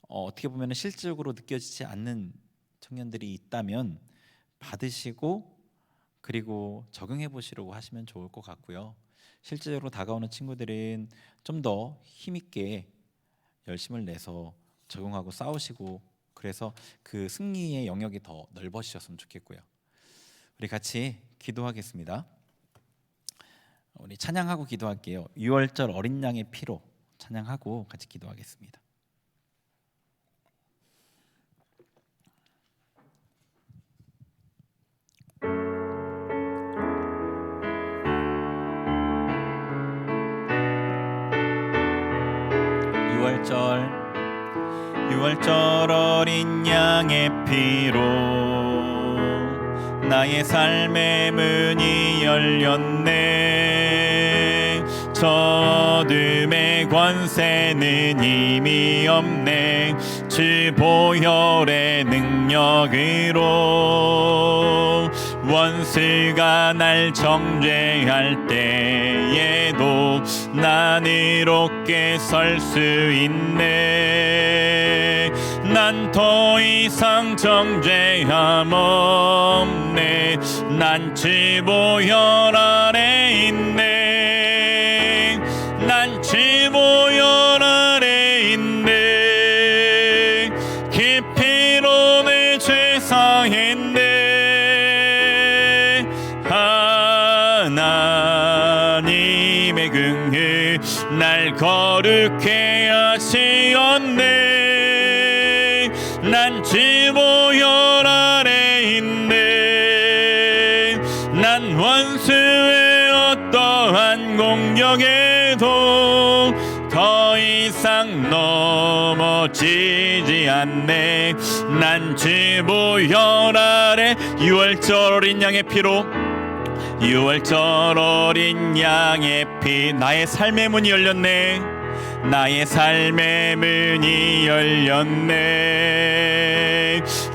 Speaker 1: 어떻게 보면 실질적으로 느껴지지 않는 청년들이 있다면 받으시고 그리고 적용해 보시려고 하시면 좋을 것 같고요. 실제로 다가오는 친구들은 좀 더 힘있게 열심을 내서 적용하고 싸우시고, 그래서 그 승리의 영역이 더 넓어지셨으면 좋겠고요. 우리 같이 기도하겠습니다. 우리 찬양하고 기도할게요. 6월절 어린 양의 피로 찬양하고 같이 기도하겠습니다. 유월절 어린 양의 피로 나의 삶의 문이 열렸네. 저 어둠의 권세는 이미 없네. 주 보혈의 능력으로 원수가 날 정죄할 때에도 난 이롭게 설 수 있네. 난 더 이상 정죄함 없네. 난 주 보혈 아래 있네. 난 주 보혈 아래 있네. 그 피로 내 죄 사했네. 하나님의 긍휼 날 거룩해 하시었네. 난 주 보혈 아래 있네. 난 원수의 어떠한 공격에도 더 이상 넘어지지 않네. 난 주 보혈 아래. 유월절 어린 양의 피로, 유월절 어린 양의 피 나의 삶의 문이 열렸네.
Speaker 2: 나의 삶의 문이 열렸네.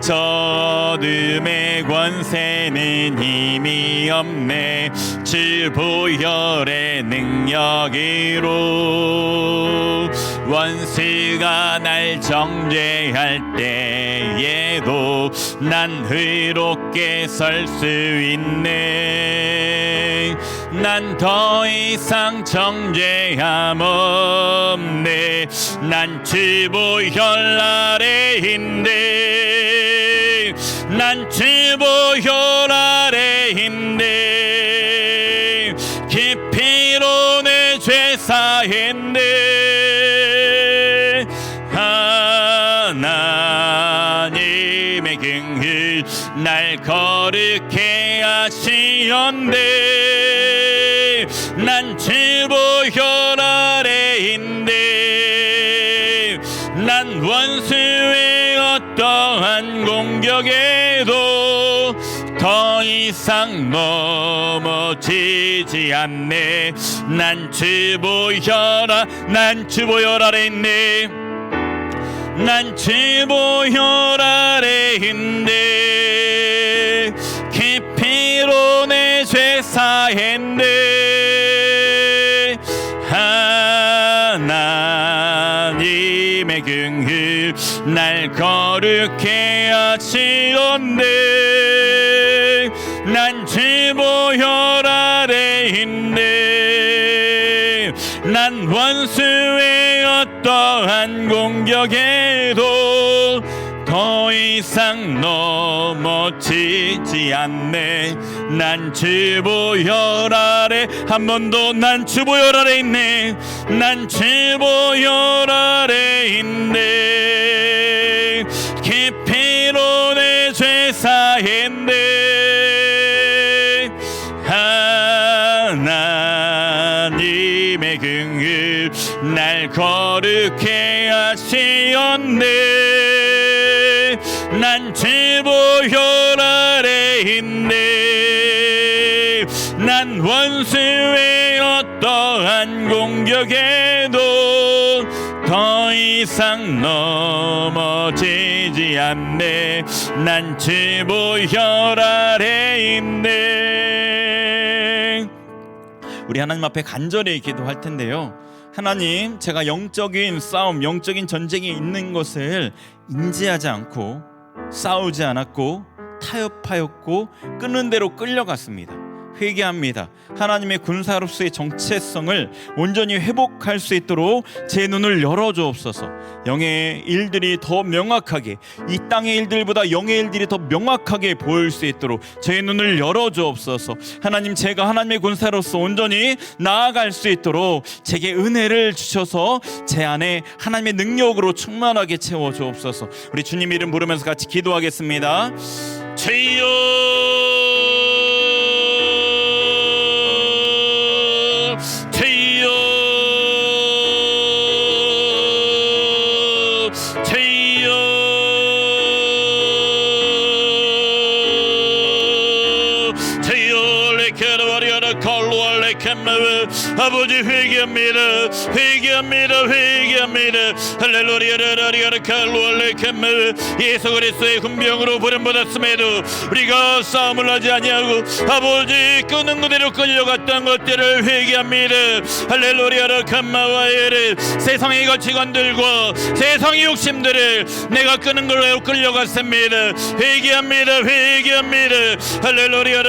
Speaker 2: 저 어둠의 권세는 힘이 없네. 주 보혈의 능력으로 원수가 날 정죄할 때에도 난 의롭게 설 수 있네. 난 더 이상 정죄함 없네. 난 주 보혈 아래 있네. 난 주 보혈 아래 있네. 깊이로 내 죄 사했네. 하나님의 긍휼 날 거룩해 하시었네. 난 주 보혈 아래 있네. 난 원수의 어떠한 공격에도 더 이상 넘어지지 않네. 난 주 보혈 아래 있네. 난 주 보혈 아래 있네. 깊이로 내 죄 사했네. 하나님의 긍휼 날 거룩해 하시었네. 난 주 보혈 아래 있네. 난 원수의 어떠한 공격에도 더 이상 넘어지지 않네. 난 주 보혈 아래, 한 번 더, 난 주 보혈 아래 있네. 난 주 보혈 아래 있네. 깊이로 내 죄 사했네. 하나님의 긍휼 날 거룩해 하시었네. 난 주 보혈 아래 있네. 난 원수의 어떠한 공격에도 더 이상 넘어지지 않네. 난 주 보혈 아래 있네. 우리 하나님 앞에 간절히 기도할 텐데요. 하나님, 제가 영적인 싸움, 영적인 전쟁이 있는 것을 인지하지 않고 싸우지 않았고 타협하였고 끄는 대로 끌려갔습니다. 회개합니다. 하나님의 군사로서의 정체성을 온전히 회복할 수 있도록 제 눈을 열어주옵소서. 영의 일들이 더 명확하게, 이 땅의 일들보다 영의 일들이 더 명확하게 보일 수 있도록 제 눈을 열어주옵소서. 하나님, 제가 하나님의 군사로서 온전히 나아갈 수 있도록 제게 은혜를 주셔서 제 안에 하나님의 능력으로 충만하게 채워주옵소서. 우리 주님 이름 부르면서 같이 기도하겠습니다. 주여, 아버지 회개합니다. 회개합니다. 회개합니다. 할렐루야. 예수 그리스도의 훈병으로 부름받았음에도 우리가 싸움을 하지 아니하고 아버지 끄는 그대로 끌려갔던 것들을 회개합니다. 할렐루야. 감마와에를 세상의 가치관들과 세상의 욕심들을 내가 끄는 걸로 끌려갔습니다. 회개합니다. 회개합니다. 할렐루야.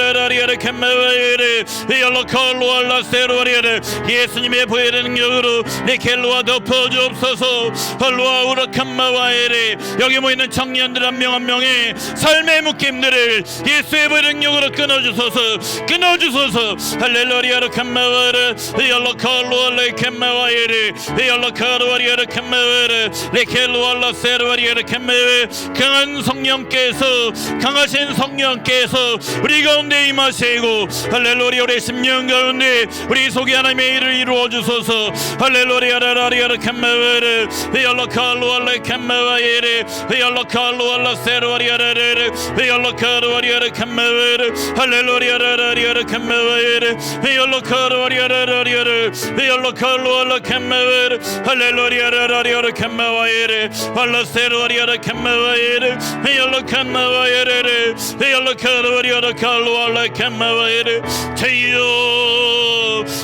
Speaker 2: 감마와에를 열로컬로알라세로리아를 예수님의 보혈의 능력으로 내 켈로와 덮어주옵소서. 헐로와 우라칸마와에레 여기 모이는 청년들 한 명 한 명의 삶의 묶임들을 예수의 보혈의 능력으로 끊어주소서. 끊어주소서. 할렐루야. 칸마와레 열로컬로알레 칸마와에레 열로컬로알레 칸마와레 레켈로알라세로리아레 칸마와레 강한 성령께서, 강하신 성령께서 우리 가운데 임하시고 할렐루야. 우리 10년 가운데 우리 속에 하나님의 일을 이루어 주소서. 할렐루야 라라리아르 캄마베르 히알라칼루 알레 캄마바이르 히알라칼루 알라 세르와리아르 히알라칼루 아리아르 캄마베르 할렐루야 라라리아르 캄마바이르 히알라칼루 아리아르 히알라칼루 알라 캄마베르 할렐루야 라라리아르 캄마바이르 알라 세르와리아르 캄마바이르 히알라캄마바이르 히알라칼루 아리아르 칼루 알라 캄마바이르 제이요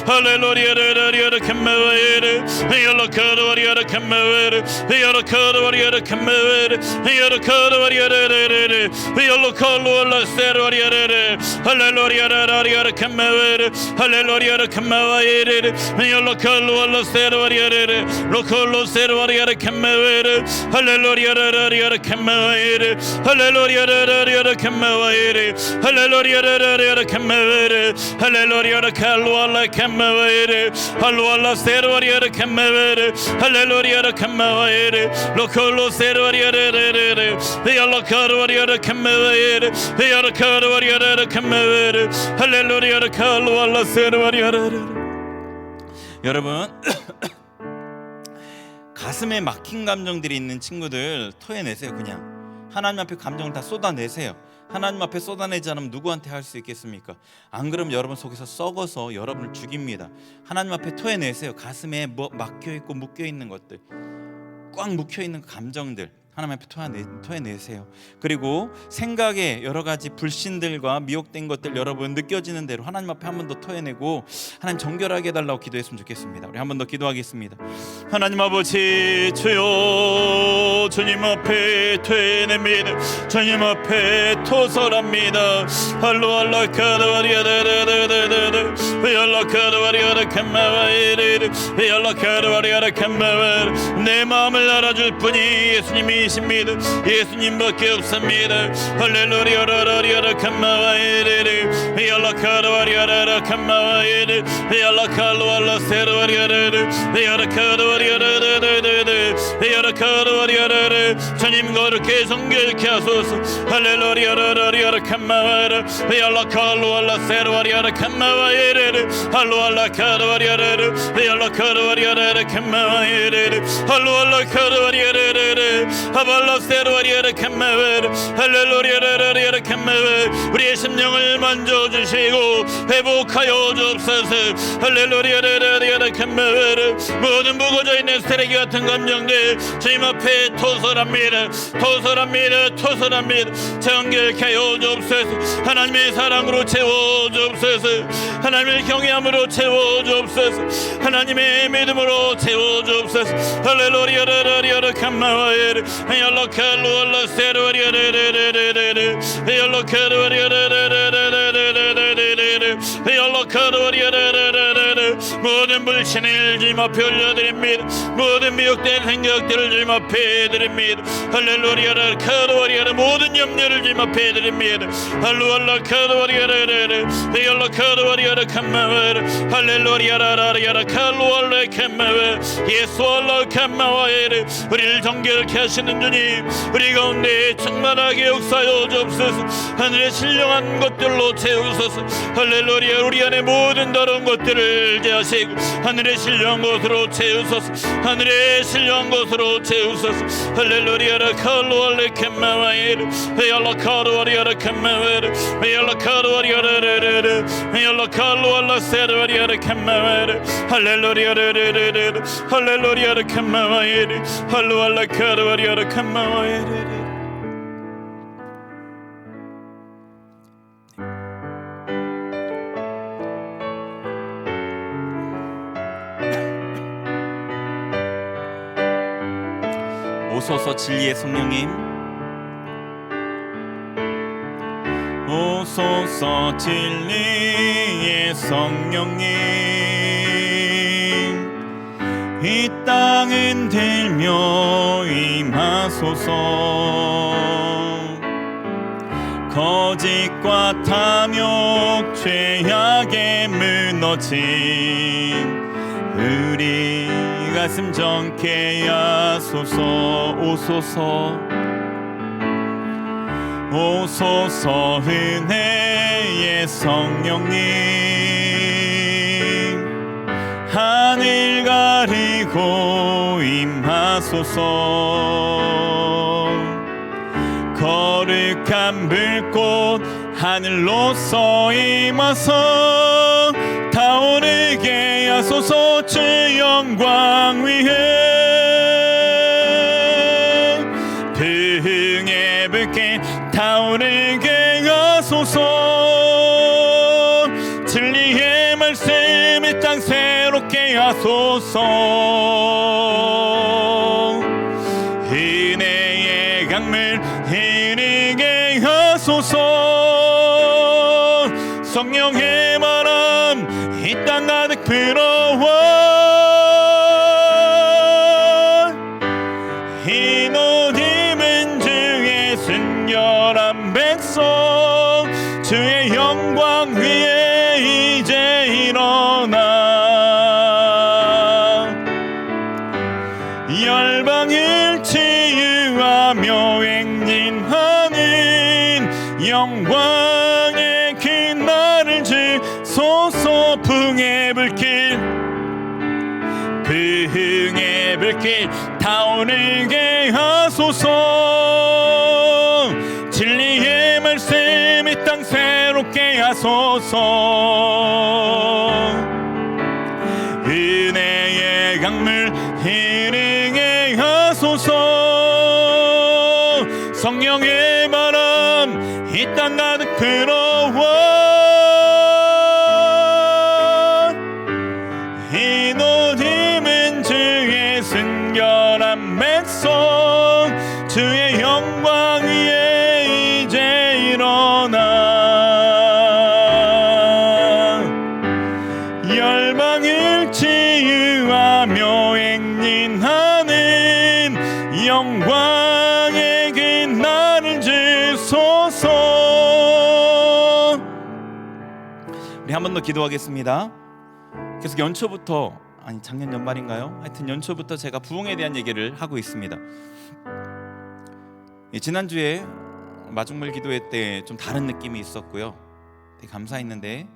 Speaker 2: 할렐루야 라라리아르 캄마바이르 히알라칼루 아리아르 캄마베르 히알라칼루 아리아르 캄마베르 히알라칼루 아리아르 히알라칼루 알라 세르와리아르 할렐루야 라라리아르 캄마베르 할렐루야 캄마바이르 히알라칼루 알라 세르와리아르 로콜로 세르와리아르 캄마베르 할렐루야 라라리아르 캄마바이르 할렐루야 라라리아르 캄마바이르 할렐루야 라라리아르 캄마베르 할렐루야 칼루 알라 캄마바이르 할루 알라 세르와리아르 캄마베르 할렐루야 캄마바이르 로콜로 세르와리아르 히알라칼루 아리아르 캄마바이르 히알라칼루 아리아르 캄마베르 할렐루야 칼루 알라 세르와리아르. 여러분 가슴에 막힌 감정들이 있는 친구들 토해내세요. 그냥 하나님 앞에 감정을 다 쏟아내세요. 하나님 앞에 쏟아내지 않으면 누구한테 할 수 있겠습니까? 안 그러면 여러분 속에서 썩어서 여러분을 죽입니다. 하나님 앞에 토해내세요. 가슴에 막혀있고 묶여있는 것들, 꽉 묵혀있는 감정들 하나님 앞에 토해내세요. 그리고 생각에 여러 가지 불신들과 미혹된 것들 여러분 느껴지는 대로 하나님 앞에 한 번 더 토해내고 하나님 정결하게 해달라고 기도했으면 좋겠습니다. 우리 한 번 더 기도하겠습니다. 하나님 아버지 주여, 주님 앞에 토해냅니다. 주님 앞에 토설합니다. 할로알라 카르바리아르르르르르 할라 카르바리아르 캄마바이르 할라 카르바리아르 캄마바이르 내 마음을 알아줄 분이 예수님이 예수님밖에 없습니다. 할렐루야 라라리아라 캄마바이르 히알라카르바리아라 캄마바이르 히알라칼루 알라 세르바리아르 히알라카르바리아르 히알라카르바리아르 주님 거룩해 정결케 하소서. 할렐루야 라라리아라 캄마바이르 히알라칼루 알라 세르바리아라 캄마바이르 할루 알라 카르바리아르 히알라카르바리아르 캄마바이르 할루 알라 카르바리아르 하발라 세르와리아르 캄마베르 할렐루야 라라리아르 캄마베르 우리의 심령을 만져주시고 회복하여 주옵소서. 할렐루야 라라리아르 캄마베르 모든 무거워져 있는 쓰레기 같은 감정들 주님 앞에 토설합니다. 토설합니다. 토설합니다. 정결케 하여 주옵소서. 하나님의 사랑으로 채워 주옵소서. 하나님의 경외함으로 채워 주옵소서. 하나님의 믿음으로 채워 주옵소서. 할렐루야 라라리아르 캄마베르 히알라칼루 알라 세르와리아르르르르르 히알라카르와리아르르르르르르 히알라카르와리아르르르르 모든 불신을 주님 앞에 올려드립니다. 모든 미혹된 생각들을 주님 앞에 드립니다. 할렐루야 카르와리아르 모든 염려를 주님 앞에 드립니다. 할루알라 카르와리아르르르 히알라카르와리아르 캄마베르 할렐루야 라라리아르 칼루알라 캄마베르 예수알라 캄마와에르 우리를 정결케 하시는 주님, 우리 가운데 충만하게 역사하여 주옵소서. 하늘의 신령한 것들로 채우소서. 할렐루야 우리 안에 모든 더러운 것들을 제하시고 하늘의 신령한 것으로 채우소서. 하늘의 신령한 것으로 채우소서. 할렐루야 칼루알레 캄마와에르 헤알라카루아리아르 캄마웨르 헤알라카루아리아르르르 헤알라칼루알라 세르와리아르 캄마웨르 할렐루야르르르르 할렐루야 캄마와에르 할루알라 카르와리아르 캄마와에르. 오소서 진리의 성령님, 오소서 진리의 성령님, 이 땅은 들며 임하소서. 거짓과 탐욕 죄악에 무너진 우리 가슴 정케 하소서. 오소서 오소서 은혜의 성령님, 하늘 가리고 임하소서. 거룩한 불꽃 하늘로서 임하서 타오르게 하소서. 주 영광 위에 부흥의 불길 타오르게 하소서. 진리의 말씀 이 땅 새롭게 하소서. 은혜의 강물 흐르게 하소서. 성령의 바람 이 땅 가득 불어와 흰 옷 입은 주의 순결한 백성 주의 영광 위에 이제 일어나 열방을 치유하며 행진하는 영광의 그날을 주소서. 부흥의 불길 부흥의 불길 타오르게 하소서. 진리의 말씀 이 땅 새롭게 하소서. 은혜의 강물 흐르게 하소서. 성령의 바람 이 땅 가득 불어와 흰 옷 입은 주의 순결한 백성 주의 영광 위에 이제 일어나 열방을 치유하며 행진하는 영광의 그날을 주소서. 우리 한 번 더 기도하겠습니다. 계속 연초부터 작년 연말인가요? 하여튼 연초부터 제가 부흥에 대한 얘기를 하고 있습니다. 지난주에 마중물 기도회 때 좀 다른 느낌이 있었고요. 되게 감사했는데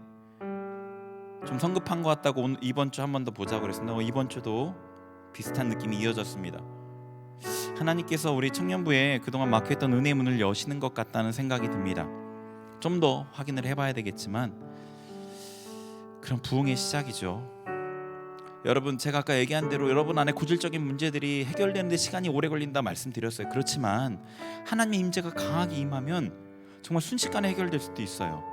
Speaker 2: 좀 성급한 것 같다고 이번 주 한 번 더 보자고 그랬습니다. 이번 주도 비슷한 느낌이 이어졌습니다. 하나님께서 우리 청년부에 그동안 막혀있던 은혜의 문을 여시는 것 같다는 생각이 듭니다. 좀 더 확인을 해봐야 되겠지만 그런 부흥의 시작이죠. 여러분, 제가 아까 얘기한 대로 여러분 안에 고질적인 문제들이 해결되는데 시간이 오래 걸린다 말씀드렸어요. 그렇지만 하나님의 임재가 강하게 임하면 정말 순식간에 해결될 수도 있어요.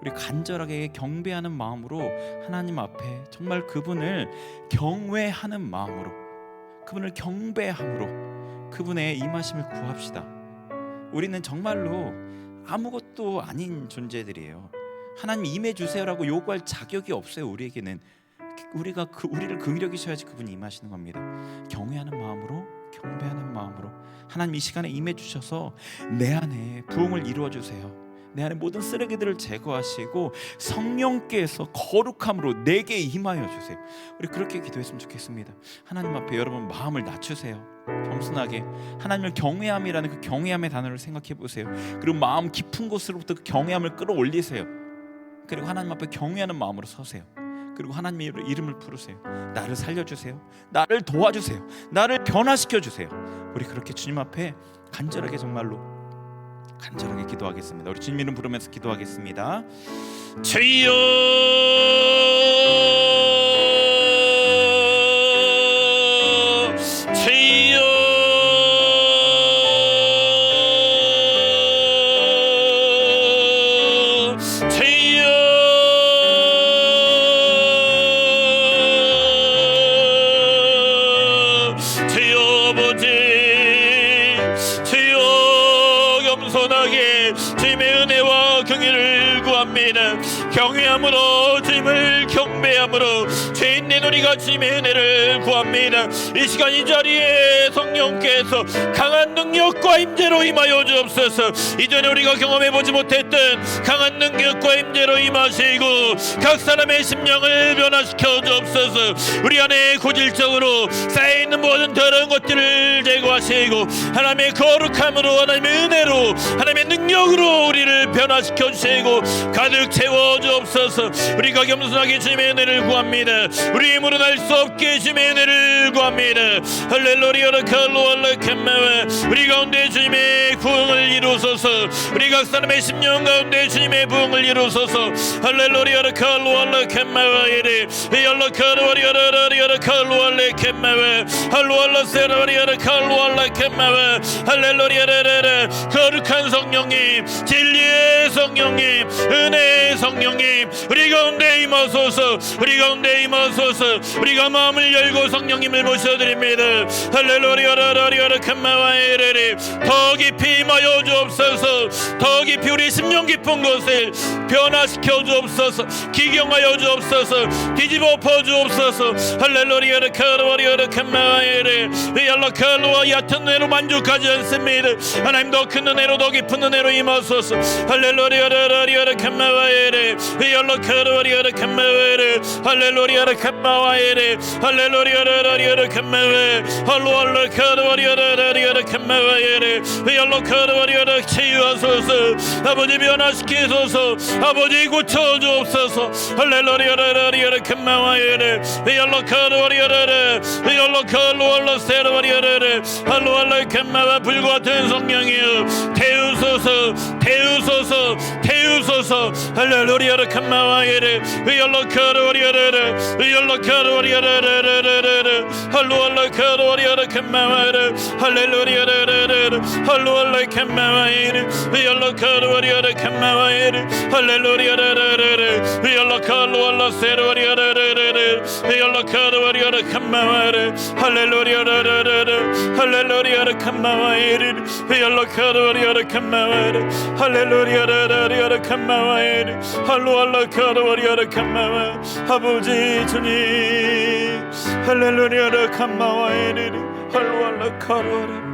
Speaker 2: 우리 간절하게 경배하는 마음으로 하나님 앞에 정말 그분을 경외하는 마음으로, 그분을 경배함으로 그분의 임하심을 구합시다. 우리는 정말로 아무것도 아닌 존재들이에요. 하나님 임해 주세요라고 요구할 자격이 없어요. 우리에게는 우리를 긍휼히 여기셔야지 그분이 임하시는 겁니다. 경외하는 마음으로, 경배하는 마음으로 하나님 이 시간에 임해 주셔서 내 안에 부흥을 이루어 주세요. 내 안에 모든 쓰레기들을 제거하시고 성령께서 거룩함으로 내게 임하여 주세요. 우리 그렇게 기도했으면 좋겠습니다. 하나님 앞에 여러분 마음을 낮추세요. 겸손하게 하나님을 경외함이라는 그 경외함의 단어를 생각해 보세요. 그리고 마음 깊은 곳으로부터 그 경외함을 끌어올리세요. 그리고 하나님 앞에 경외하는 마음으로 서세요. 그리고 하나님의 이름을 부르세요. 나를 살려주세요. 나를 도와주세요. 나를 변화시켜주세요. 우리 그렇게 주님 앞에 간절하게, 정말로 간절하게 기도하겠습니다. 우리 주님 이름 부르면서 기도하겠습니다. 주여, 주여, 주님의 은혜와 경외를 구합니다. 경외함으로, 주님을 경배함으로 죄인된 우리가 주님의 은혜를 구합니다. 이 시간 이 자리에 성령께서 강한 능력과 임재로 임하여 주옵소서. 이전에 우리가 경험해보지 못했던 강한 능력과 임재로 임하시고 각 사람의 심령을 변화시켜 주옵소서. 우리 안에 고질적으로 쌓여있는 모든 더러운 것들을 제거하시고 하나님의 거룩함으로, 하나님의 은혜로, 하나님의 능력으로 우리를 변화시켜 주시고 가득 채워 주옵소서. 우리가 겸손하게 주님의 은혜를 구합니다. 우리 힘으로 날 수 없게 주님의 은혜를 구합니다. 할렐루야 칼로알라케메. 우리 가운데 주님의 부흥을 이루소서. 우리 각 사람의 심령 가운데 주님의 부흥을 이루소서. 할렐루야 칼로알라케메. 할로카르와리아라리아라 칼로알레케메. 할로알라세라리아라 칼로알라케메. 할렐루야라라. 거룩한 성령님, 진리의 성령님, 은혜의 성령님, 우리 가운데 임하소서. 우리 가운데 임하소서. 우리가 마음을 열고 성령님을 모셔드립니다. 할렐루야라라리아라 칸마와에레리. 더 깊이 임하여 주옵소서. 더 깊이 우리 심령 깊은 곳을 변화시켜 주옵소서. 기경하여 주옵소서. 뒤집어 엎어 주옵소서. 할렐루야라 카르와리아라 칸마와에레. yarlakalwa 얕은 은혜로 만족하지 않습니다. 하나님 더 큰 은혜로 더 깊은 은혜로 임하소서. 할렐루야라라리아라 칸마와에레. yarlakalwa리아라 칸마와에레. 할렐루야라 칸마와에레. 할렐루야라라리아라 칸마와에. 할로알라카르와리아라리아라 칸마와에레. yarlakalwa리아라 치유하소서. 아버지 변화시키소서. 아버지 고쳐주옵소서. 할렐루야라라리아라 칸마와에레. yarlakalwa리아라라. yarlakal로알라세라와리아라라. 할로알라칸마와 불과 같은 성령이여 태우소서. 태우소서. 태우소서. 할렐루야라 칸마와에레. yarlakalwa리아라라. yarlakalwa리아라라라라라. 할로알라카르와리아라 칸마와에레. 할렐루야라라라. 할로알라칸마와에레. yarlakalwa리아라 칸마와에레. 할렐루야라라라. yarlakal로알라세라와리아라라라. yarlakalwa리아라 칸마와에레. 할렐루야라라라. 할렐루야라 칸마와에레. yarlakalwa리아라 칸마와에레. 할렐루야라라라 칸마와에레. 할로알라카르와리아라 칸마와. 아버지 주님 할렐루야라 칸마와에레. 할로알라카르와라.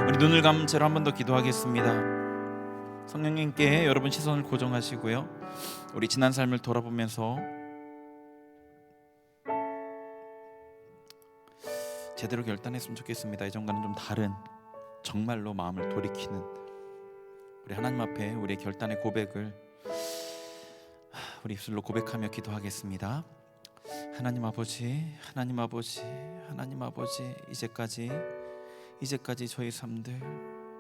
Speaker 2: 우리 눈을 감은 채로 한 번 더 기도하겠습니다. 성령님께 여러분 시선을 고정하시고요. 우리 지난 삶을 돌아보면서 제대로 결단했으면 좋겠습니다. 이전과는 좀 다른, 정말로 마음을 돌이키는 우리 하나님 앞에 우리의 결단의 고백을 우리 입술로 고백하며 기도하겠습니다. 하나님 아버지, 하나님 아버지, 하나님 아버지, 이제까지 저희 삶들,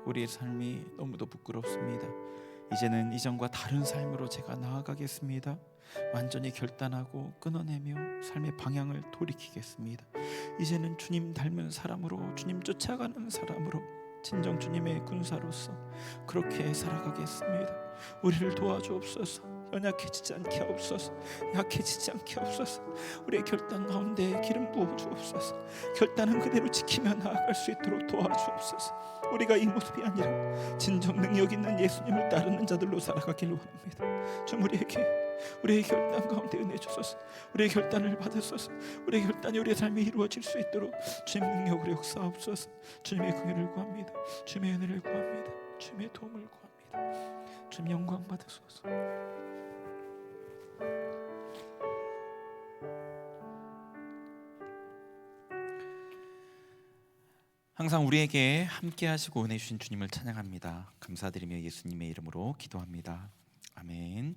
Speaker 2: 우리의 삶이 너무도 부끄럽습니다. 이제는 이전과 다른 삶으로 제가 나아가겠습니다. 완전히 결단하고 끊어내며 삶의 방향을 돌이키겠습니다. 이제는 주님 닮은 사람으로, 주님 쫓아가는 사람으로, 진정 주님의 군사로서 그렇게 살아가겠습니다. 우리를 도와주옵소서. 연약해지지 않게 하옵소서. 약해지지 않게 하옵소서. 우리의 결단 가운데 기름 부어 주옵소서. 결단은 그대로 지키며 나아갈 수 있도록 도와주옵소서. 우리가 이 모습이 아니라 진정 능력 있는 예수님을 따르는 자들로 살아가기를 원합니다. 좀 우리의 결단 가운데 은혜 주소서. 우리의 결단을 받으소서. 우리의 결단이 우리의 삶에 이루어질 수 있도록 주님 능력으로 역사하옵소서. 주님의 긍휼을 구합니다. 주님의 은혜를 구합니다. 주님의 도움을 구합니다. 주님 영광 받으소서. 항상 우리에게 함께 하시고 은혜 주신 주님을 찬양합니다. 감사드리며 예수님의 이름으로 기도합니다. 아멘.